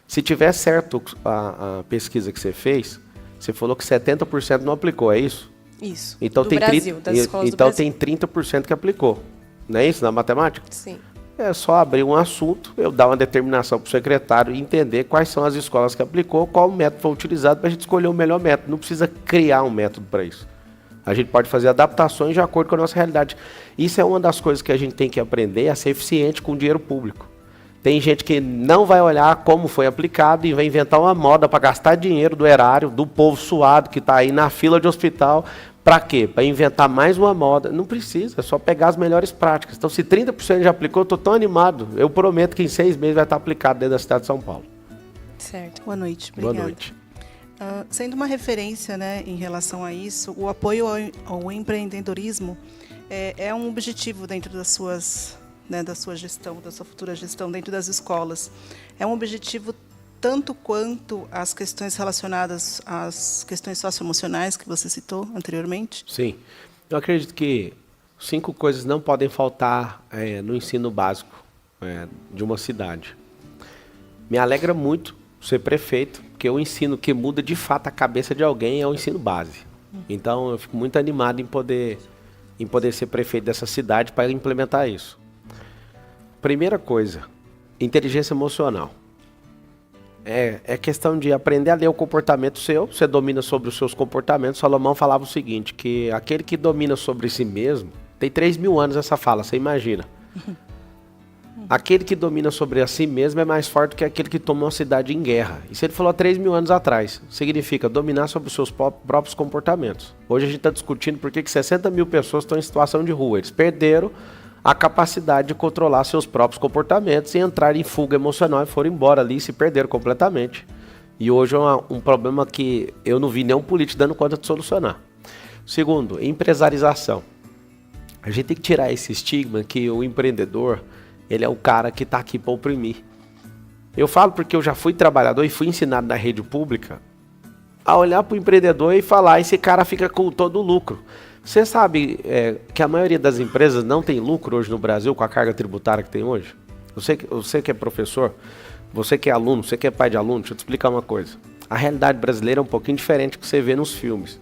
Se tiver certo a pesquisa que você fez, você falou que 70% não aplicou, é isso? Isso, então do tem Brasil, das escolas do Brasil. Tem 30% que aplicou, não é isso na matemática? Sim. É só abrir um assunto, eu dar uma determinação para o secretário e entender quais são as escolas que aplicou, qual método foi utilizado para a gente escolher o melhor método. Não precisa criar um método para isso. A gente pode fazer adaptações de acordo com a nossa realidade. Isso é uma das coisas que a gente tem que aprender, a ser eficiente com o dinheiro público. Tem gente que não vai olhar como foi aplicado e vai inventar uma moda para gastar dinheiro do erário, do povo suado que está aí na fila de hospital. Para quê? Para inventar mais uma moda. Não precisa, é só pegar as melhores práticas. Então, se 30% já aplicou, eu estou tão animado. Eu prometo que em 6 meses vai estar aplicado dentro da cidade de São Paulo. Certo. Boa noite. Obrigada. Boa noite. Sendo uma referência, né, em relação a isso, o apoio ao empreendedorismo é um objetivo dentro das suas, né, da sua gestão, da sua futura gestão dentro das escolas. É um objetivo tanto quanto as questões relacionadas às questões socioemocionais que você citou anteriormente? Sim. Eu acredito que 5 coisas não podem faltar no ensino básico de uma cidade. Me alegra muito ser prefeito, porque o ensino que muda de fato a cabeça de alguém é o ensino base. Então eu fico muito animado em poder ser prefeito dessa cidade para implementar isso. Primeira coisa, inteligência emocional. É questão de aprender a ler o comportamento seu, você domina sobre os seus comportamentos. Salomão falava o seguinte, que aquele que domina sobre si mesmo, tem 3.000 anos essa fala, você imagina. Aquele que domina sobre a si mesmo é mais forte que aquele que toma uma cidade em guerra. Isso ele falou há 3.000 anos atrás. Significa dominar sobre os seus próprios comportamentos. Hoje a gente está discutindo por que 60 mil pessoas estão em situação de rua. Eles perderam a capacidade de controlar seus próprios comportamentos e entrar em fuga emocional e foram embora ali e se perderam completamente. E hoje é um problema que eu não vi nenhum político dando conta de solucionar. Segundo, empresarização. A gente tem que tirar esse estigma que o empreendedor, ele é o cara que está aqui para oprimir. Eu falo porque eu já fui trabalhador e fui ensinado na rede pública a olhar para o empreendedor e falar, esse cara fica com todo o lucro. Você sabe que a maioria das empresas não tem lucro hoje no Brasil com a carga tributária que tem hoje? Você que é professor, Você que é aluno, você que é pai de aluno, deixa eu te explicar uma coisa. A realidade brasileira é um pouquinho diferente do que você vê nos filmes.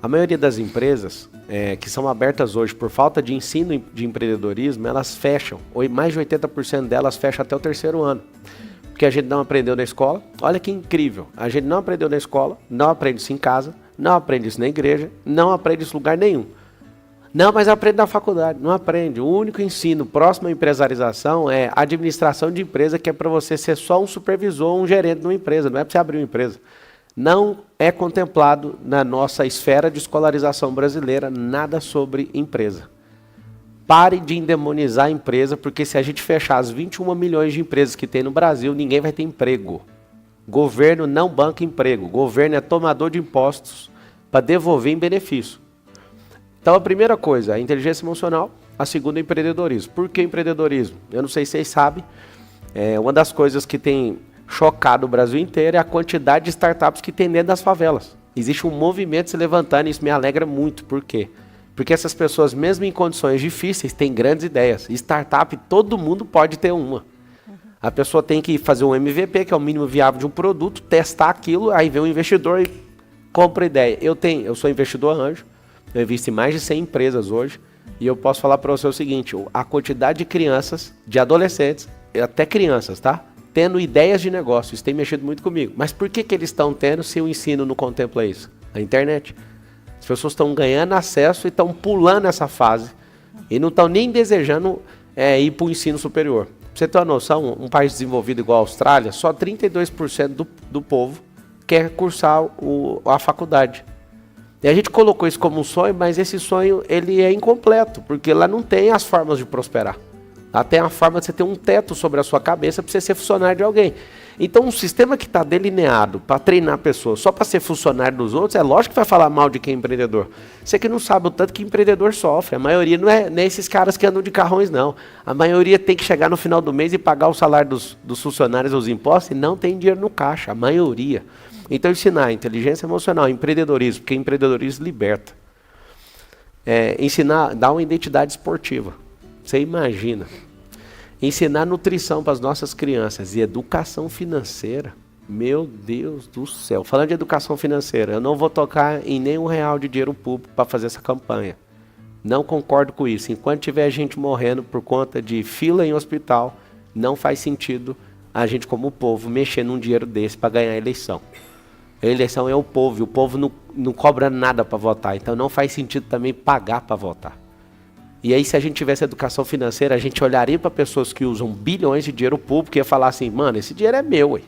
A maioria das empresas que são abertas hoje por falta de ensino de empreendedorismo, elas fecham. Mais de 80% delas fecham até o 3º ano. Porque a gente não aprendeu na escola. Olha que incrível. A gente não aprendeu na escola, não aprende isso em casa, não aprende isso na igreja, não aprende isso em lugar nenhum. Não, mas aprende na faculdade. Não aprende. O único ensino próximo à empresarização é administração de empresa, que é para você ser só um supervisor, um gerente de uma empresa. Não é para você abrir uma empresa. Não é contemplado na nossa esfera de escolarização brasileira nada sobre empresa. Pare de endemonizar a empresa, porque se a gente fechar as 21 milhões de empresas que tem no Brasil, ninguém vai ter emprego. Governo não banca emprego. Governo é tomador de impostos para devolver em benefício. Então a primeira coisa, a inteligência emocional. A segunda, empreendedorismo. Por que empreendedorismo? Eu não sei se vocês sabem. Uma das coisas que tem chocado o Brasil inteiro é a quantidade de startups que tem dentro das favelas. Existe um movimento se levantando e isso me alegra muito. Por quê? Porque essas pessoas, mesmo em condições difíceis, têm grandes ideias. Startup, todo mundo pode ter uma. A pessoa tem que fazer um MVP, que é o mínimo viável de um produto, testar aquilo, aí vem um investidor e compra a ideia. Eu sou investidor anjo, eu invisto em mais de 100 empresas hoje, e eu posso falar para você o seguinte, a quantidade de crianças, de adolescentes, até crianças, tá? Tendo ideias de negócio, isso tem mexido muito comigo. Mas por que eles estão tendo se o ensino não contempla isso? A internet. As pessoas estão ganhando acesso e estão pulando essa fase. E não estão nem desejando ir para o ensino superior. Pra você ter uma noção, um país desenvolvido igual a Austrália, só 32% do povo quer cursar a faculdade. E a gente colocou isso como um sonho, mas esse sonho ele é incompleto, porque lá não tem as formas de prosperar. Lá tem a forma de você ter um teto sobre a sua cabeça para você ser funcionário de alguém. Então, um sistema que está delineado para treinar pessoas só para ser funcionário dos outros, é lógico que vai falar mal de quem é empreendedor. Você que não sabe o tanto que empreendedor sofre. A maioria não é esses caras que andam de carrões, não. A maioria tem que chegar no final do mês e pagar o salário dos funcionários, os impostos, e não tem dinheiro no caixa. A maioria. Então, ensinar inteligência emocional, empreendedorismo, porque empreendedorismo liberta. Ensinar, dar uma identidade esportiva. Você imagina. Ensinar nutrição para as nossas crianças e educação financeira. Meu Deus do céu. Falando de educação financeira, eu não vou tocar em nenhum real de dinheiro público para fazer essa campanha. Não concordo com isso. Enquanto tiver gente morrendo por conta de fila em hospital, não faz sentido a gente, como povo, mexer num dinheiro desse para ganhar a eleição. A eleição é o povo, e o povo não cobra nada para votar. Então não faz sentido também pagar para votar. E aí, se a gente tivesse educação financeira, a gente olharia para pessoas que usam bilhões de dinheiro público e ia falar assim, mano, esse dinheiro é meu, ué.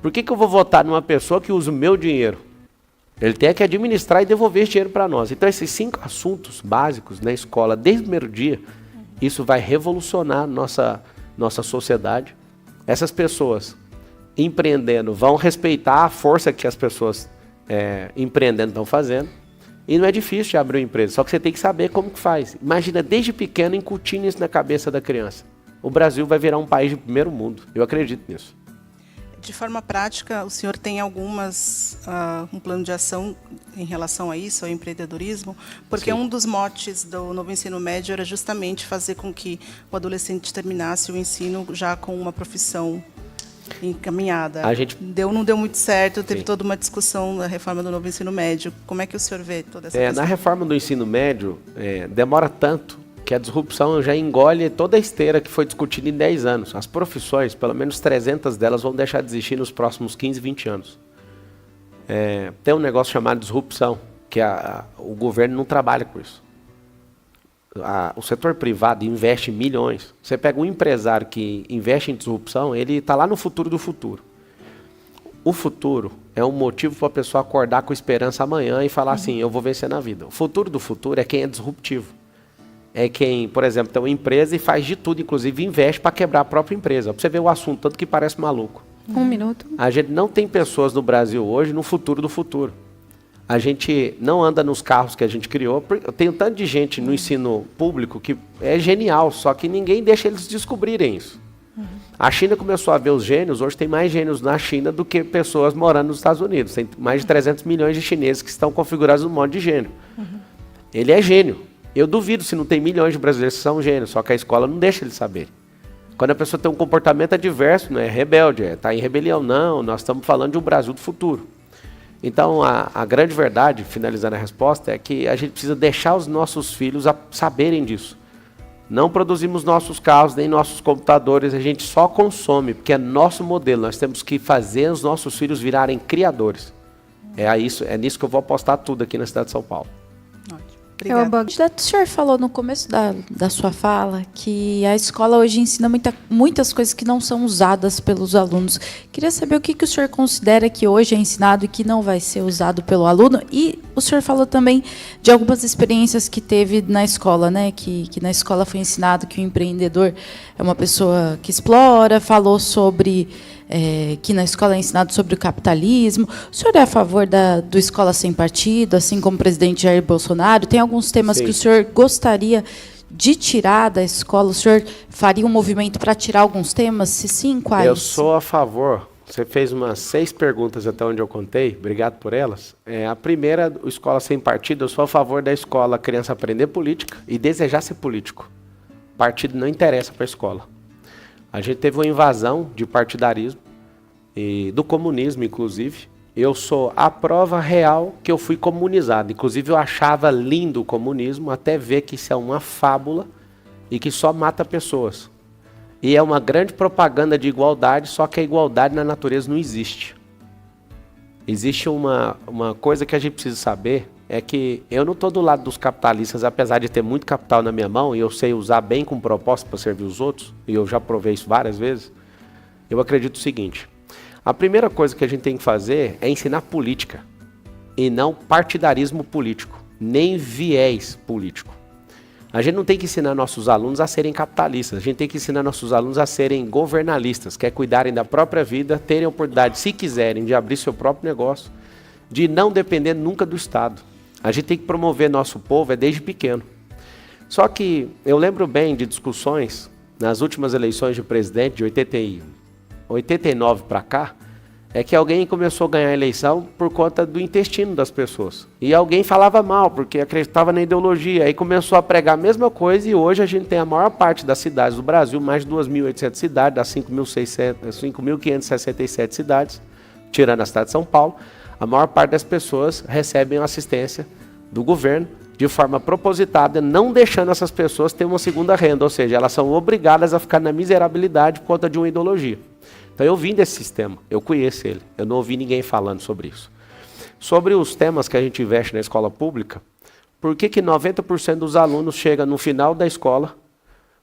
Por que eu vou votar numa pessoa que usa o meu dinheiro? Ele tem que administrar e devolver esse dinheiro para nós. Então, esses 5 assuntos básicos na escola, desde o primeiro dia, isso vai revolucionar nossa sociedade. Essas pessoas empreendendo vão respeitar a força que as pessoas empreendendo estão fazendo. E não é difícil de abrir uma empresa, só que você tem que saber como que faz. Imagina, desde pequeno, incutindo isso na cabeça da criança. O Brasil vai virar um país de primeiro mundo. Eu acredito nisso. De forma prática, o senhor tem um plano de ação em relação a isso, ao empreendedorismo? Porque Sim. um dos motes do novo ensino médio era justamente fazer com que o adolescente terminasse o ensino já com uma profissão encaminhada. Não deu muito certo, teve toda uma discussão da reforma do novo ensino médio. Como é que o senhor vê toda essa questão? Na reforma do ensino médio, demora tanto que a disrupção já engole toda a esteira que foi discutida em 10 anos. As profissões, pelo menos 300 delas, vão deixar de existir nos próximos 15, 20 anos. Tem um negócio chamado disrupção, que o governo não trabalha com isso. O setor privado investe milhões. Você pega um empresário que investe em disrupção, ele está lá no futuro do futuro. O futuro é um motivo para a pessoa acordar com esperança amanhã e falar assim, eu vou vencer na vida. O futuro do futuro é quem é disruptivo. É quem, por exemplo, tem uma empresa e faz de tudo, inclusive investe para quebrar a própria empresa. Para você ver o assunto, tanto que parece maluco. 1 minuto. A gente não tem pessoas no Brasil hoje no futuro do futuro. A gente não anda nos carros que a gente criou. Tem um tanto de gente no ensino público que é genial, só que ninguém deixa eles descobrirem isso. A China começou a ver os gênios, hoje tem mais gênios na China do que pessoas morando nos Estados Unidos. Tem mais de 300 milhões de chineses que estão configurados no modo de gênio. Ele é gênio. Eu duvido se não tem milhões de brasileiros que são gênios, só que a escola não deixa eles saberem. Quando a pessoa tem um comportamento adverso, não é rebelde, está em rebelião. Não, nós estamos falando de um Brasil do futuro. Então, a grande verdade, finalizando a resposta, é que a gente precisa deixar os nossos filhos saberem disso. Não produzimos nossos carros, nem nossos computadores, a gente só consome, porque é nosso modelo. Nós temos que fazer os nossos filhos virarem criadores. É nisso que eu vou apostar tudo aqui na cidade de São Paulo. Obrigada. O senhor falou no começo da sua fala que a escola hoje ensina muitas coisas que não são usadas pelos alunos. Queria saber o que o senhor considera que hoje é ensinado e que não vai ser usado pelo aluno. E o senhor falou também de algumas experiências que teve na escola, né? Que na escola foi ensinado que o empreendedor é uma pessoa que explora, falou sobre... que na escola é ensinado sobre o capitalismo. O senhor é a favor do Escola Sem Partido, assim como o presidente Jair Bolsonaro? Tem alguns temas que o senhor gostaria de tirar da escola? O senhor faria um movimento para tirar alguns temas? Se sim, quais? Eu sou a favor. Você fez umas 6 perguntas até onde eu contei, obrigado por elas. A primeira, o Escola Sem Partido, eu sou a favor da escola a criança aprender política e desejar ser político. Partido não interessa para a escola. A gente teve uma invasão de partidarismo, e do comunismo, inclusive. Eu sou a prova real que eu fui comunizado. Inclusive, eu achava lindo o comunismo, até ver que isso é uma fábula e que só mata pessoas. E é uma grande propaganda de igualdade, só que a igualdade na natureza não existe. Existe uma coisa que a gente precisa saber, é que eu não estou do lado dos capitalistas, apesar de ter muito capital na minha mão, e eu sei usar bem com propósito para servir os outros, e eu já provei isso várias vezes. Eu acredito o seguinte: a primeira coisa que a gente tem que fazer é ensinar política, e não partidarismo político, nem viés político. A gente não tem que ensinar nossos alunos a serem capitalistas, a gente tem que ensinar nossos alunos a serem governalistas, que é cuidarem da própria vida, terem a oportunidade, se quiserem, de abrir seu próprio negócio, de não depender nunca do Estado. A gente tem que promover nosso povo desde pequeno. Só que eu lembro bem de discussões nas últimas eleições de presidente, de 89 para cá, que alguém começou a ganhar a eleição por conta do intestino das pessoas. E alguém falava mal, porque acreditava na ideologia. Aí começou a pregar a mesma coisa, e hoje a gente tem a maior parte das cidades do Brasil, mais de 2.800 cidades, das 5.567 cidades, tirando a cidade de São Paulo, a maior parte das pessoas recebem assistência do governo de forma propositada, não deixando essas pessoas ter uma segunda renda, ou seja, elas são obrigadas a ficar na miserabilidade por conta de uma ideologia. Então eu vim desse sistema, eu conheço ele, eu não ouvi ninguém falando sobre isso. Sobre os temas que a gente investe na escola pública, por que 90% dos alunos chegam no final da escola,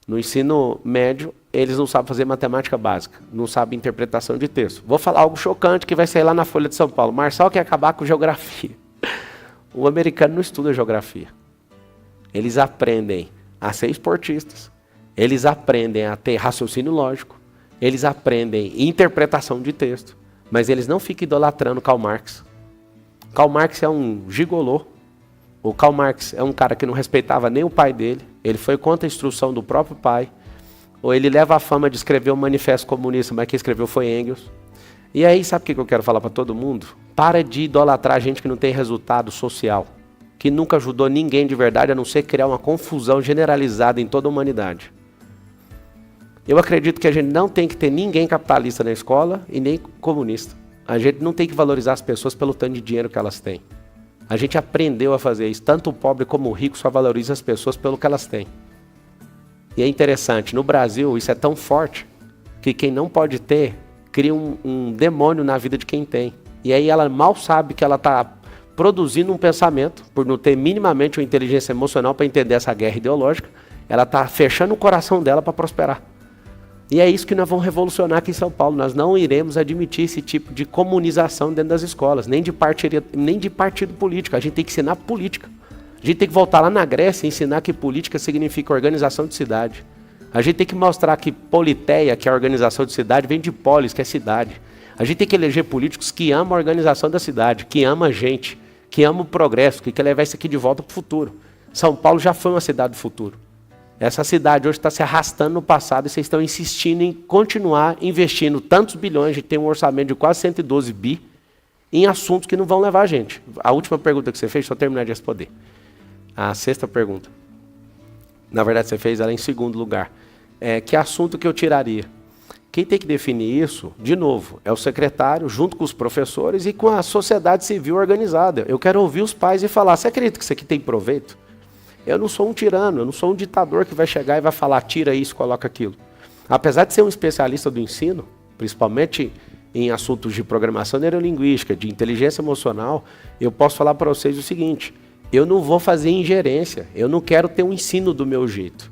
no ensino médio, eles não sabem fazer matemática básica, não sabem interpretação de texto? Vou falar algo chocante que vai sair lá na Folha de São Paulo. Marçal quer acabar com geografia. O americano não estuda geografia. Eles aprendem a ser esportistas, eles aprendem a ter raciocínio lógico, eles aprendem interpretação de texto, mas eles não ficam idolatrando Karl Marx. Karl Marx é um gigolô. O Karl Marx é um cara que não respeitava nem o pai dele, ele foi contra a instrução do próprio pai, ou ele leva a fama de escrever um manifesto comunista, mas quem escreveu foi Engels. E aí, sabe o que eu quero falar para todo mundo? Para de idolatrar gente que não tem resultado social, que nunca ajudou ninguém de verdade, a não ser criar uma confusão generalizada em toda a humanidade. Eu acredito que a gente não tem que ter ninguém capitalista na escola e nem comunista. A gente não tem que valorizar as pessoas pelo tanto de dinheiro que elas têm. A gente aprendeu a fazer isso. Tanto o pobre como o rico só valoriza as pessoas pelo que elas têm. E é interessante, no Brasil isso é tão forte que quem não pode ter cria um demônio na vida de quem tem. E aí ela mal sabe que ela está produzindo um pensamento, por não ter minimamente uma inteligência emocional para entender essa guerra ideológica, ela está fechando o coração dela para prosperar. E é isso que nós vamos revolucionar aqui em São Paulo. Nós não iremos admitir esse tipo de comunização dentro das escolas, nem de partido político. A gente tem que ensinar política. A gente tem que voltar lá na Grécia e ensinar que política significa organização de cidade. A gente tem que mostrar que politeia, que é a organização de cidade, vem de polis, que é cidade. A gente tem que eleger políticos que amam a organização da cidade, que amam a gente, que amam o progresso, que quer levar isso aqui de volta para o futuro. São Paulo já foi uma cidade do futuro. Essa cidade hoje está se arrastando no passado e vocês estão insistindo em continuar investindo tantos bilhões, a gente tem um orçamento de quase 112 bi, em assuntos que não vão levar a gente. A última pergunta que você fez, só terminar de responder. A sexta pergunta. Na verdade, você fez ela em segundo lugar. que assunto que eu tiraria? Quem tem que definir isso, de novo, é o secretário, junto com os professores e com a sociedade civil organizada. Eu quero ouvir os pais e falar, você acredita que isso aqui tem proveito? Eu não sou um tirano, eu não sou um ditador que vai chegar e vai falar, tira isso, coloca aquilo. Apesar de ser um especialista do ensino, principalmente em assuntos de programação neurolinguística, de inteligência emocional, eu posso falar para vocês o seguinte, eu não vou fazer ingerência, eu não quero ter um ensino do meu jeito,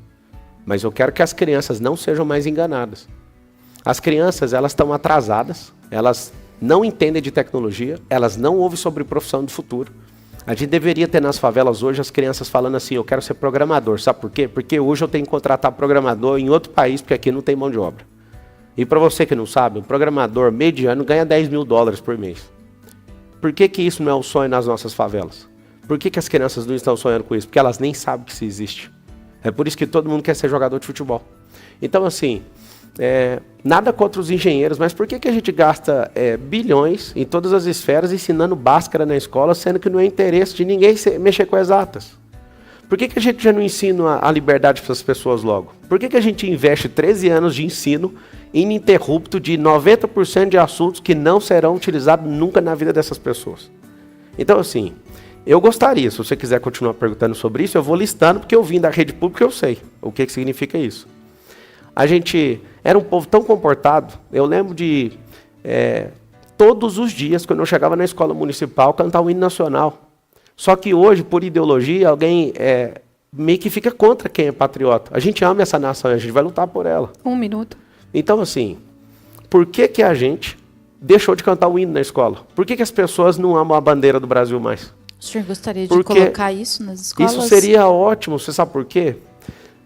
mas eu quero que as crianças não sejam mais enganadas. As crianças, elas estão atrasadas, elas não entendem de tecnologia, elas não ouvem sobre profissão do futuro. A gente deveria ter nas favelas hoje as crianças falando assim, eu quero ser programador, sabe por quê? Porque hoje eu tenho que contratar programador em outro país, porque aqui não tem mão de obra. E para você que não sabe, um programador mediano ganha $10 mil por mês. Por que que isso não é um sonho nas nossas favelas? Por que que as crianças não estão sonhando com isso? Porque elas nem sabem que isso existe. É por isso que todo mundo quer ser jogador de futebol. Então assim, nada contra os engenheiros, mas por que que a gente gasta bilhões em todas as esferas ensinando Bhaskara na escola, sendo que não é interesse de ninguém mexer com exatas? Por que que a gente já não ensina a liberdade para as pessoas logo? Por que que a gente investe 13 anos de ensino ininterrupto de 90% de assuntos que não serão utilizados nunca na vida dessas pessoas? Então assim, eu gostaria, se você quiser continuar perguntando sobre isso, eu vou listando, porque eu vim da rede pública, eu sei o que significa isso. A gente era um povo tão comportado, eu lembro de todos os dias, quando eu chegava na escola municipal, cantar o hino nacional. Só que hoje, por ideologia, alguém meio que fica contra quem é patriota. A gente ama essa nação e a gente vai lutar por ela. 1 minuto. Então, assim, por que que a gente deixou de cantar o hino na escola? Por que que as pessoas não amam a bandeira do Brasil mais? O senhor gostaria de colocar isso nas escolas? Isso seria ótimo, você sabe por quê?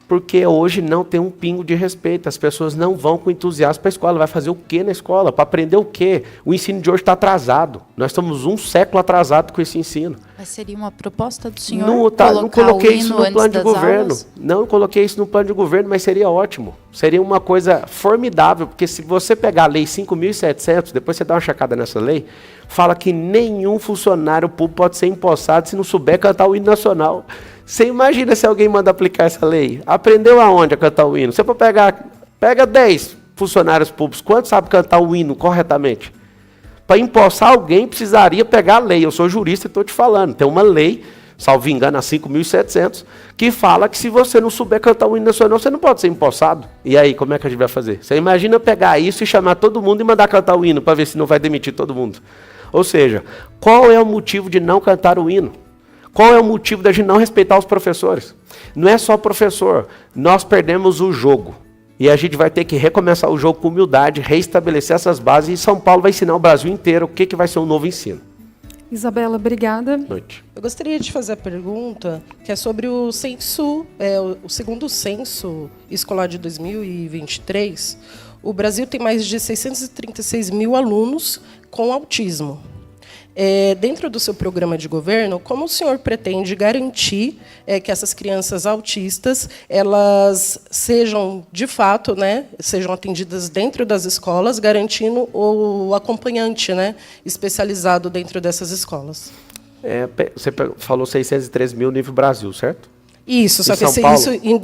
Porque hoje não tem um pingo de respeito, as pessoas não vão com entusiasmo para a escola. Vai fazer o quê na escola? Para aprender o quê? O ensino de hoje está atrasado. Nós estamos 1 século atrasado com esse ensino. Mas seria uma proposta do senhor não coloquei isso no plano de governo. Não coloquei isso no plano de governo, mas seria ótimo. Seria uma coisa formidável, porque se você pegar a lei 5.700, depois você dá uma checada nessa lei, fala que nenhum funcionário público pode ser empossado se não souber cantar o hino nacional. Você imagina se alguém manda aplicar essa lei? Aprendeu aonde a cantar o hino? Você pega 10 funcionários públicos, quantos sabem cantar o hino corretamente? Para empossar alguém, precisaria pegar a lei. Eu sou jurista e estou te falando. Tem uma lei, salvo engano, a 5.700, que fala que se você não souber cantar o hino nacional, você não pode ser empossado. E aí, como é que a gente vai fazer? Você imagina pegar isso e chamar todo mundo e mandar cantar o hino, para ver se não vai demitir todo mundo. Ou seja, qual é o motivo de não cantar o hino? Qual é o motivo da gente não respeitar os professores? Não é só professor, nós perdemos o jogo. E a gente vai ter que recomeçar o jogo com humildade, reestabelecer essas bases, e São Paulo vai ensinar o Brasil inteiro o que vai ser um novo ensino. Isabela, obrigada. Noite. Eu gostaria de fazer a pergunta, que é sobre o censo, o segundo censo escolar de 2023. O Brasil tem mais de 636 mil alunos com autismo. Dentro do seu programa de governo, como o senhor pretende garantir que essas crianças autistas elas sejam, de fato, sejam atendidas dentro das escolas, garantindo o acompanhante especializado dentro dessas escolas? Você falou 613 mil nível Brasil, certo? Isso, só em que São Paulo?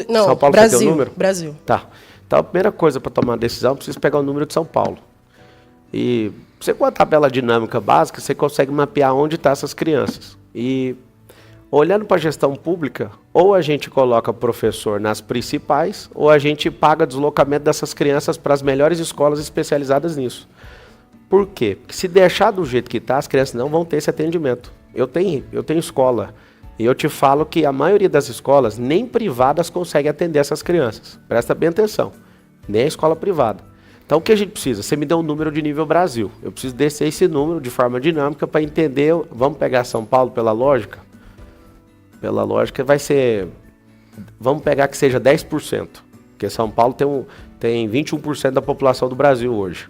Não, São Paulo, Brasil, você tem o número? Brasil. Tá. Então, a primeira coisa para tomar uma decisão, precisa pegar o número de São Paulo. E você com a tabela dinâmica básica, você consegue mapear onde estão essas crianças. E olhando para a gestão pública, ou a gente coloca professor nas principais, ou a gente paga deslocamento dessas crianças para as melhores escolas especializadas nisso. Por quê? Porque se deixar do jeito que está, as crianças não vão ter esse atendimento. Eu tenho escola, e eu te falo que a maioria das escolas, nem privadas, consegue atender essas crianças. Presta bem atenção, nem a escola privada. Então, o que a gente precisa? Você me deu um número de nível Brasil. Eu preciso descer esse número de forma dinâmica para entender. Vamos pegar São Paulo pela lógica? Pela lógica vai ser... Vamos pegar que seja 10%. Porque São Paulo tem 21% da população do Brasil hoje.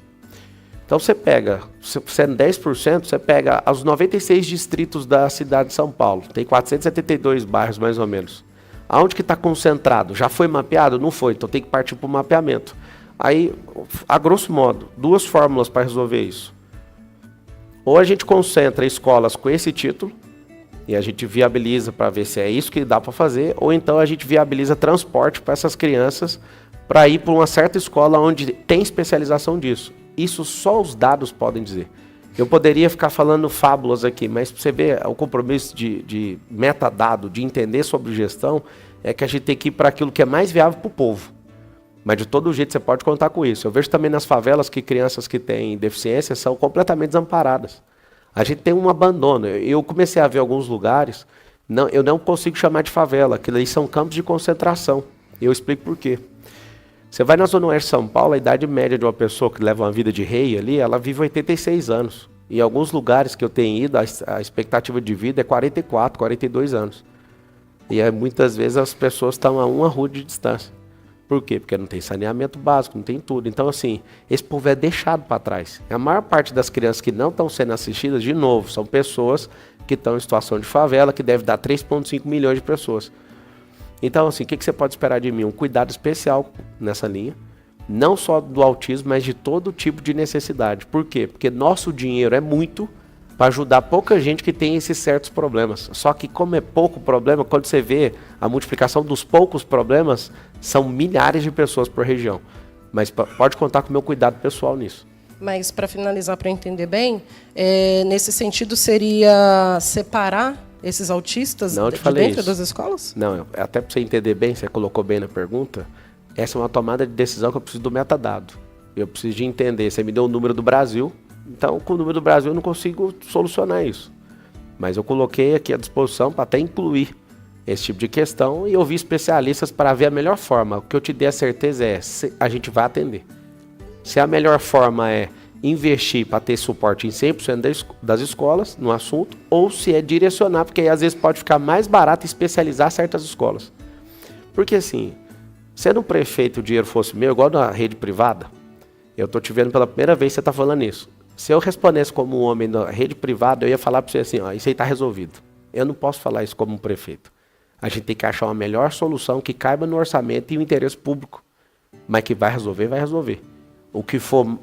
Então, você pega, sendo 10%, você pega os 96 distritos da cidade de São Paulo. Tem 472 bairros, mais ou menos. Aonde que está concentrado? Já foi mapeado? Não foi. Então, tem que partir para o mapeamento. Aí, a grosso modo, 2 fórmulas para resolver isso. Ou a gente concentra escolas com esse título, e a gente viabiliza para ver se é isso que dá para fazer, ou então a gente viabiliza transporte para essas crianças para ir para uma certa escola onde tem especialização disso. Isso só os dados podem dizer. Eu poderia ficar falando fábulas aqui, mas você vê o compromisso de metadado, de entender sobre gestão, é que a gente tem que ir para aquilo que é mais viável para o povo. Mas de todo jeito você pode contar com isso. Eu vejo também nas favelas que crianças que têm deficiência são completamente desamparadas. A gente tem um abandono. Eu comecei a ver alguns lugares, eu não consigo chamar de favela, aquilo aí são campos de concentração. E eu explico por quê. Você vai na Zona Oeste de São Paulo, a idade média de uma pessoa que leva uma vida de rei ali, ela vive 86 anos. Em alguns lugares que eu tenho ido, a expectativa de vida é 44, 42 anos. E aí, muitas vezes as pessoas estão a uma rua de distância. Por quê? Porque não tem saneamento básico, não tem tudo. Então, assim, esse povo é deixado para trás. A maior parte das crianças que não estão sendo assistidas, de novo, são pessoas que estão em situação de favela, que deve dar 3,5 milhões de pessoas. Então, assim, o que você pode esperar de mim? Um cuidado especial nessa linha, não só do autismo, mas de todo tipo de necessidade. Por quê? Porque nosso dinheiro é muito para ajudar pouca gente que tem esses certos problemas. Só que como é pouco problema, quando você vê a multiplicação dos poucos problemas, são milhares de pessoas por região. Mas pode contar com o meu cuidado pessoal nisso. Mas, para finalizar, para entender bem, nesse sentido seria separar esses autistas de dentro das escolas? Não, até para você entender bem, você colocou bem na pergunta, essa é uma tomada de decisão que eu preciso do metadado. Eu preciso de entender, você me deu o número do Brasil, então com o número do Brasil eu não consigo solucionar isso. Mas eu coloquei aqui à disposição para até incluir esse tipo de questão e ouvir especialistas para ver a melhor forma. O que eu te dei a certeza é, a gente vai atender. Se a melhor forma é investir para ter suporte em 100% das escolas no assunto, ou se é direcionar, porque aí às vezes pode ficar mais barato especializar certas escolas. Porque assim, sendo um prefeito o dinheiro fosse meu, igual na rede privada, eu estou te vendo pela primeira vez que você está falando isso. Se eu respondesse como um homem na rede privada, eu ia falar para você assim, ó, isso aí está resolvido. Eu não posso falar isso como um prefeito. A gente tem que achar uma melhor solução que caiba no orçamento e o interesse público. Mas que vai resolver, vai resolver. O que for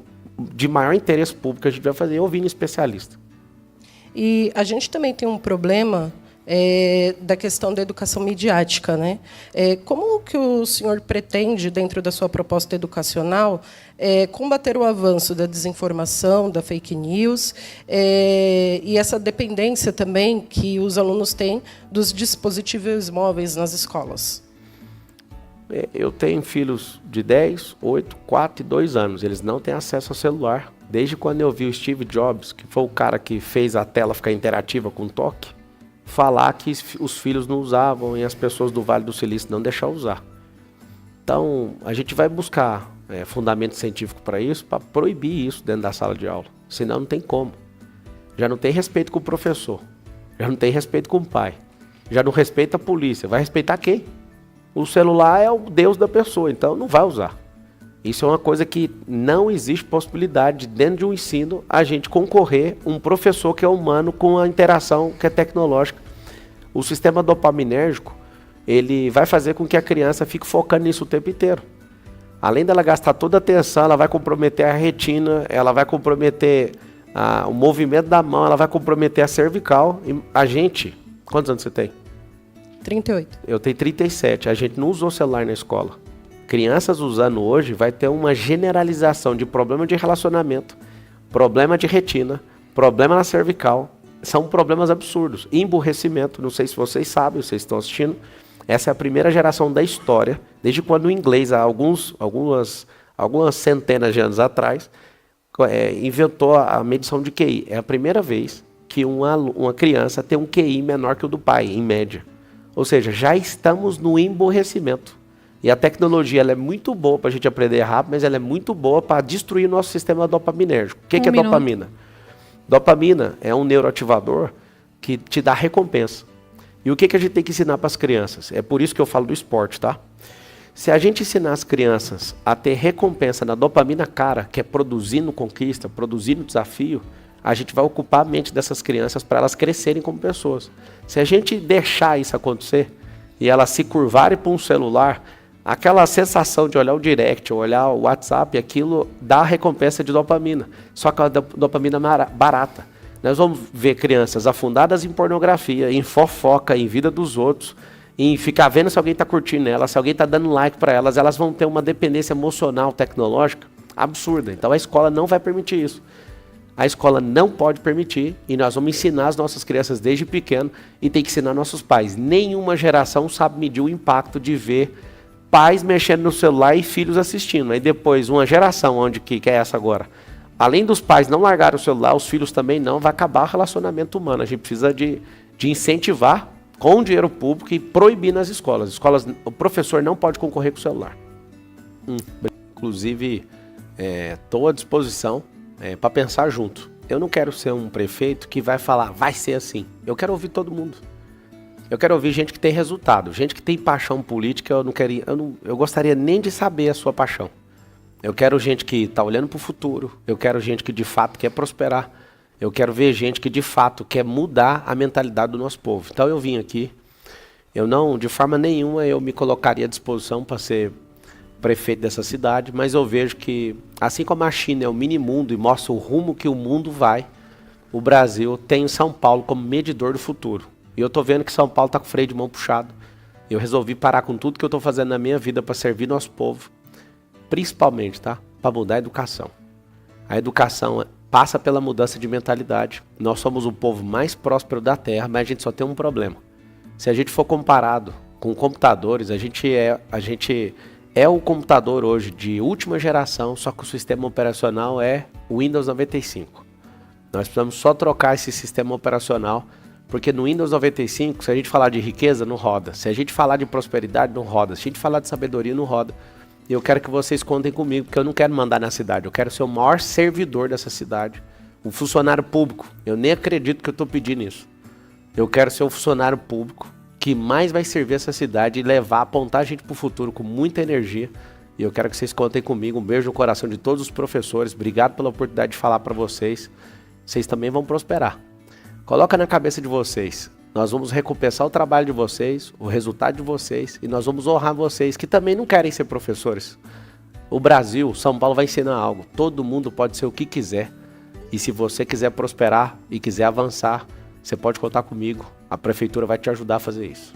de maior interesse público a gente vai fazer ouvindo especialista. E a gente também tem um problema da questão da educação midiática, né? Como que o senhor pretende, dentro da sua proposta educacional, combater o avanço da desinformação, da fake news, e essa dependência também que os alunos têm dos dispositivos móveis nas escolas? Eu tenho filhos de 10, 8, 4 e 2 anos. Eles não têm acesso ao celular. Desde quando eu vi o Steve Jobs, que foi o cara que fez a tela ficar interativa com toque, falar que os filhos não usavam e as pessoas do Vale do Silício não deixaram usar. Então, a gente vai buscar fundamento científico para isso, para proibir isso dentro da sala de aula. Senão não tem como. Já não tem respeito com o professor. Já não tem respeito com o pai. Já não respeita a polícia. Vai respeitar quem? O celular é o Deus da pessoa, então não vai usar. Isso é uma coisa que não existe possibilidade de, dentro de um ensino, a gente concorrer um professor que é humano com a interação que é tecnológica. O sistema dopaminérgico, ele vai fazer com que a criança fique focando nisso o tempo inteiro. Além dela gastar toda a atenção, ela vai comprometer a retina, ela vai comprometer o movimento da mão, ela vai comprometer a cervical. E a gente, quantos anos você tem? 38. Eu tenho 37. A gente não usou celular na escola. Crianças usando hoje vai ter uma generalização de problema de relacionamento, problema de retina, problema na cervical. São problemas absurdos. Emburrecimento, não sei se vocês sabem, vocês estão assistindo. Essa é a primeira geração da história, desde quando o inglês, há algumas centenas de anos atrás, inventou a medição de QI. É a primeira vez que uma criança tem um QI menor que o do pai, em média. Ou seja, já estamos no emburrecimento. E a tecnologia ela é muito boa para a gente aprender rápido, mas ela é muito boa para destruir o nosso sistema dopaminérgico. O que é dopamina? Dopamina é um neuroativador que te dá recompensa. E o que a gente tem que ensinar para as crianças? É por isso que eu falo do esporte, tá? Se a gente ensinar as crianças a ter recompensa na dopamina cara, que é produzindo conquista, produzindo desafio, a gente vai ocupar a mente dessas crianças para elas crescerem como pessoas. Se a gente deixar isso acontecer e elas se curvarem para um celular, aquela sensação de olhar o direct, olhar o WhatsApp, aquilo dá a recompensa de dopamina. Só que a dopamina é barata. Nós vamos ver crianças afundadas em pornografia, em fofoca, em vida dos outros, em ficar vendo se alguém está curtindo elas, se alguém está dando like para elas, elas vão ter uma dependência emocional, tecnológica absurda. Então a escola não vai permitir isso. A escola não pode permitir e nós vamos ensinar as nossas crianças desde pequeno e tem que ensinar nossos pais. Nenhuma geração sabe medir o impacto de ver pais mexendo no celular e filhos assistindo. Aí depois, uma geração onde que é essa agora? Além dos pais não largarem o celular, os filhos também não, vai acabar o relacionamento humano. A gente precisa de incentivar com dinheiro público e proibir nas escolas. O professor não pode concorrer com o celular. Inclusive, estou à disposição para pensar junto. Eu não quero ser um prefeito que vai falar, vai ser assim. Eu quero ouvir todo mundo. Eu quero ouvir gente que tem resultado, gente que tem paixão política. Eu gostaria nem de saber a sua paixão. Eu quero gente que está olhando para o futuro. Eu quero gente que de fato quer prosperar. Eu quero ver gente que de fato quer mudar a mentalidade do nosso povo. Então eu vim aqui. Eu não, de forma nenhuma, eu me colocaria à disposição para ser prefeito dessa cidade, mas eu vejo que, assim como a China é o mini mundo e mostra o rumo que o mundo vai, o Brasil tem São Paulo como medidor do futuro. E eu estou vendo que São Paulo está com o freio de mão puxado. Eu resolvi parar com tudo que eu estou fazendo na minha vida para servir nosso povo, principalmente, tá? Para mudar a educação. A educação passa pela mudança de mentalidade. Nós somos o povo mais próspero da Terra, mas a gente só tem um problema. Se a gente for comparado com computadores, a gente é o computador hoje de última geração, só que o sistema operacional é o Windows 95. Nós precisamos só trocar esse sistema operacional, porque no Windows 95, se a gente falar de riqueza, não roda. Se a gente falar de prosperidade, não roda. Se a gente falar de sabedoria, não roda. E eu quero que vocês contem comigo, porque eu não quero mandar na cidade. Eu quero ser o maior servidor dessa cidade. Um funcionário público. Eu nem acredito que eu estou pedindo isso. Eu quero ser o funcionário público que mais vai servir essa cidade e levar, apontar a gente para o futuro com muita energia. E eu quero que vocês contem comigo. Um beijo no coração de todos os professores. Obrigado pela oportunidade de falar para vocês. Vocês também vão prosperar. Coloca na cabeça de vocês. Nós vamos recompensar o trabalho de vocês, o resultado de vocês, e nós vamos honrar vocês que também não querem ser professores. O Brasil, São Paulo vai ensinar algo. Todo mundo pode ser o que quiser. E se você quiser prosperar e quiser avançar, você pode contar comigo. A prefeitura vai te ajudar a fazer isso.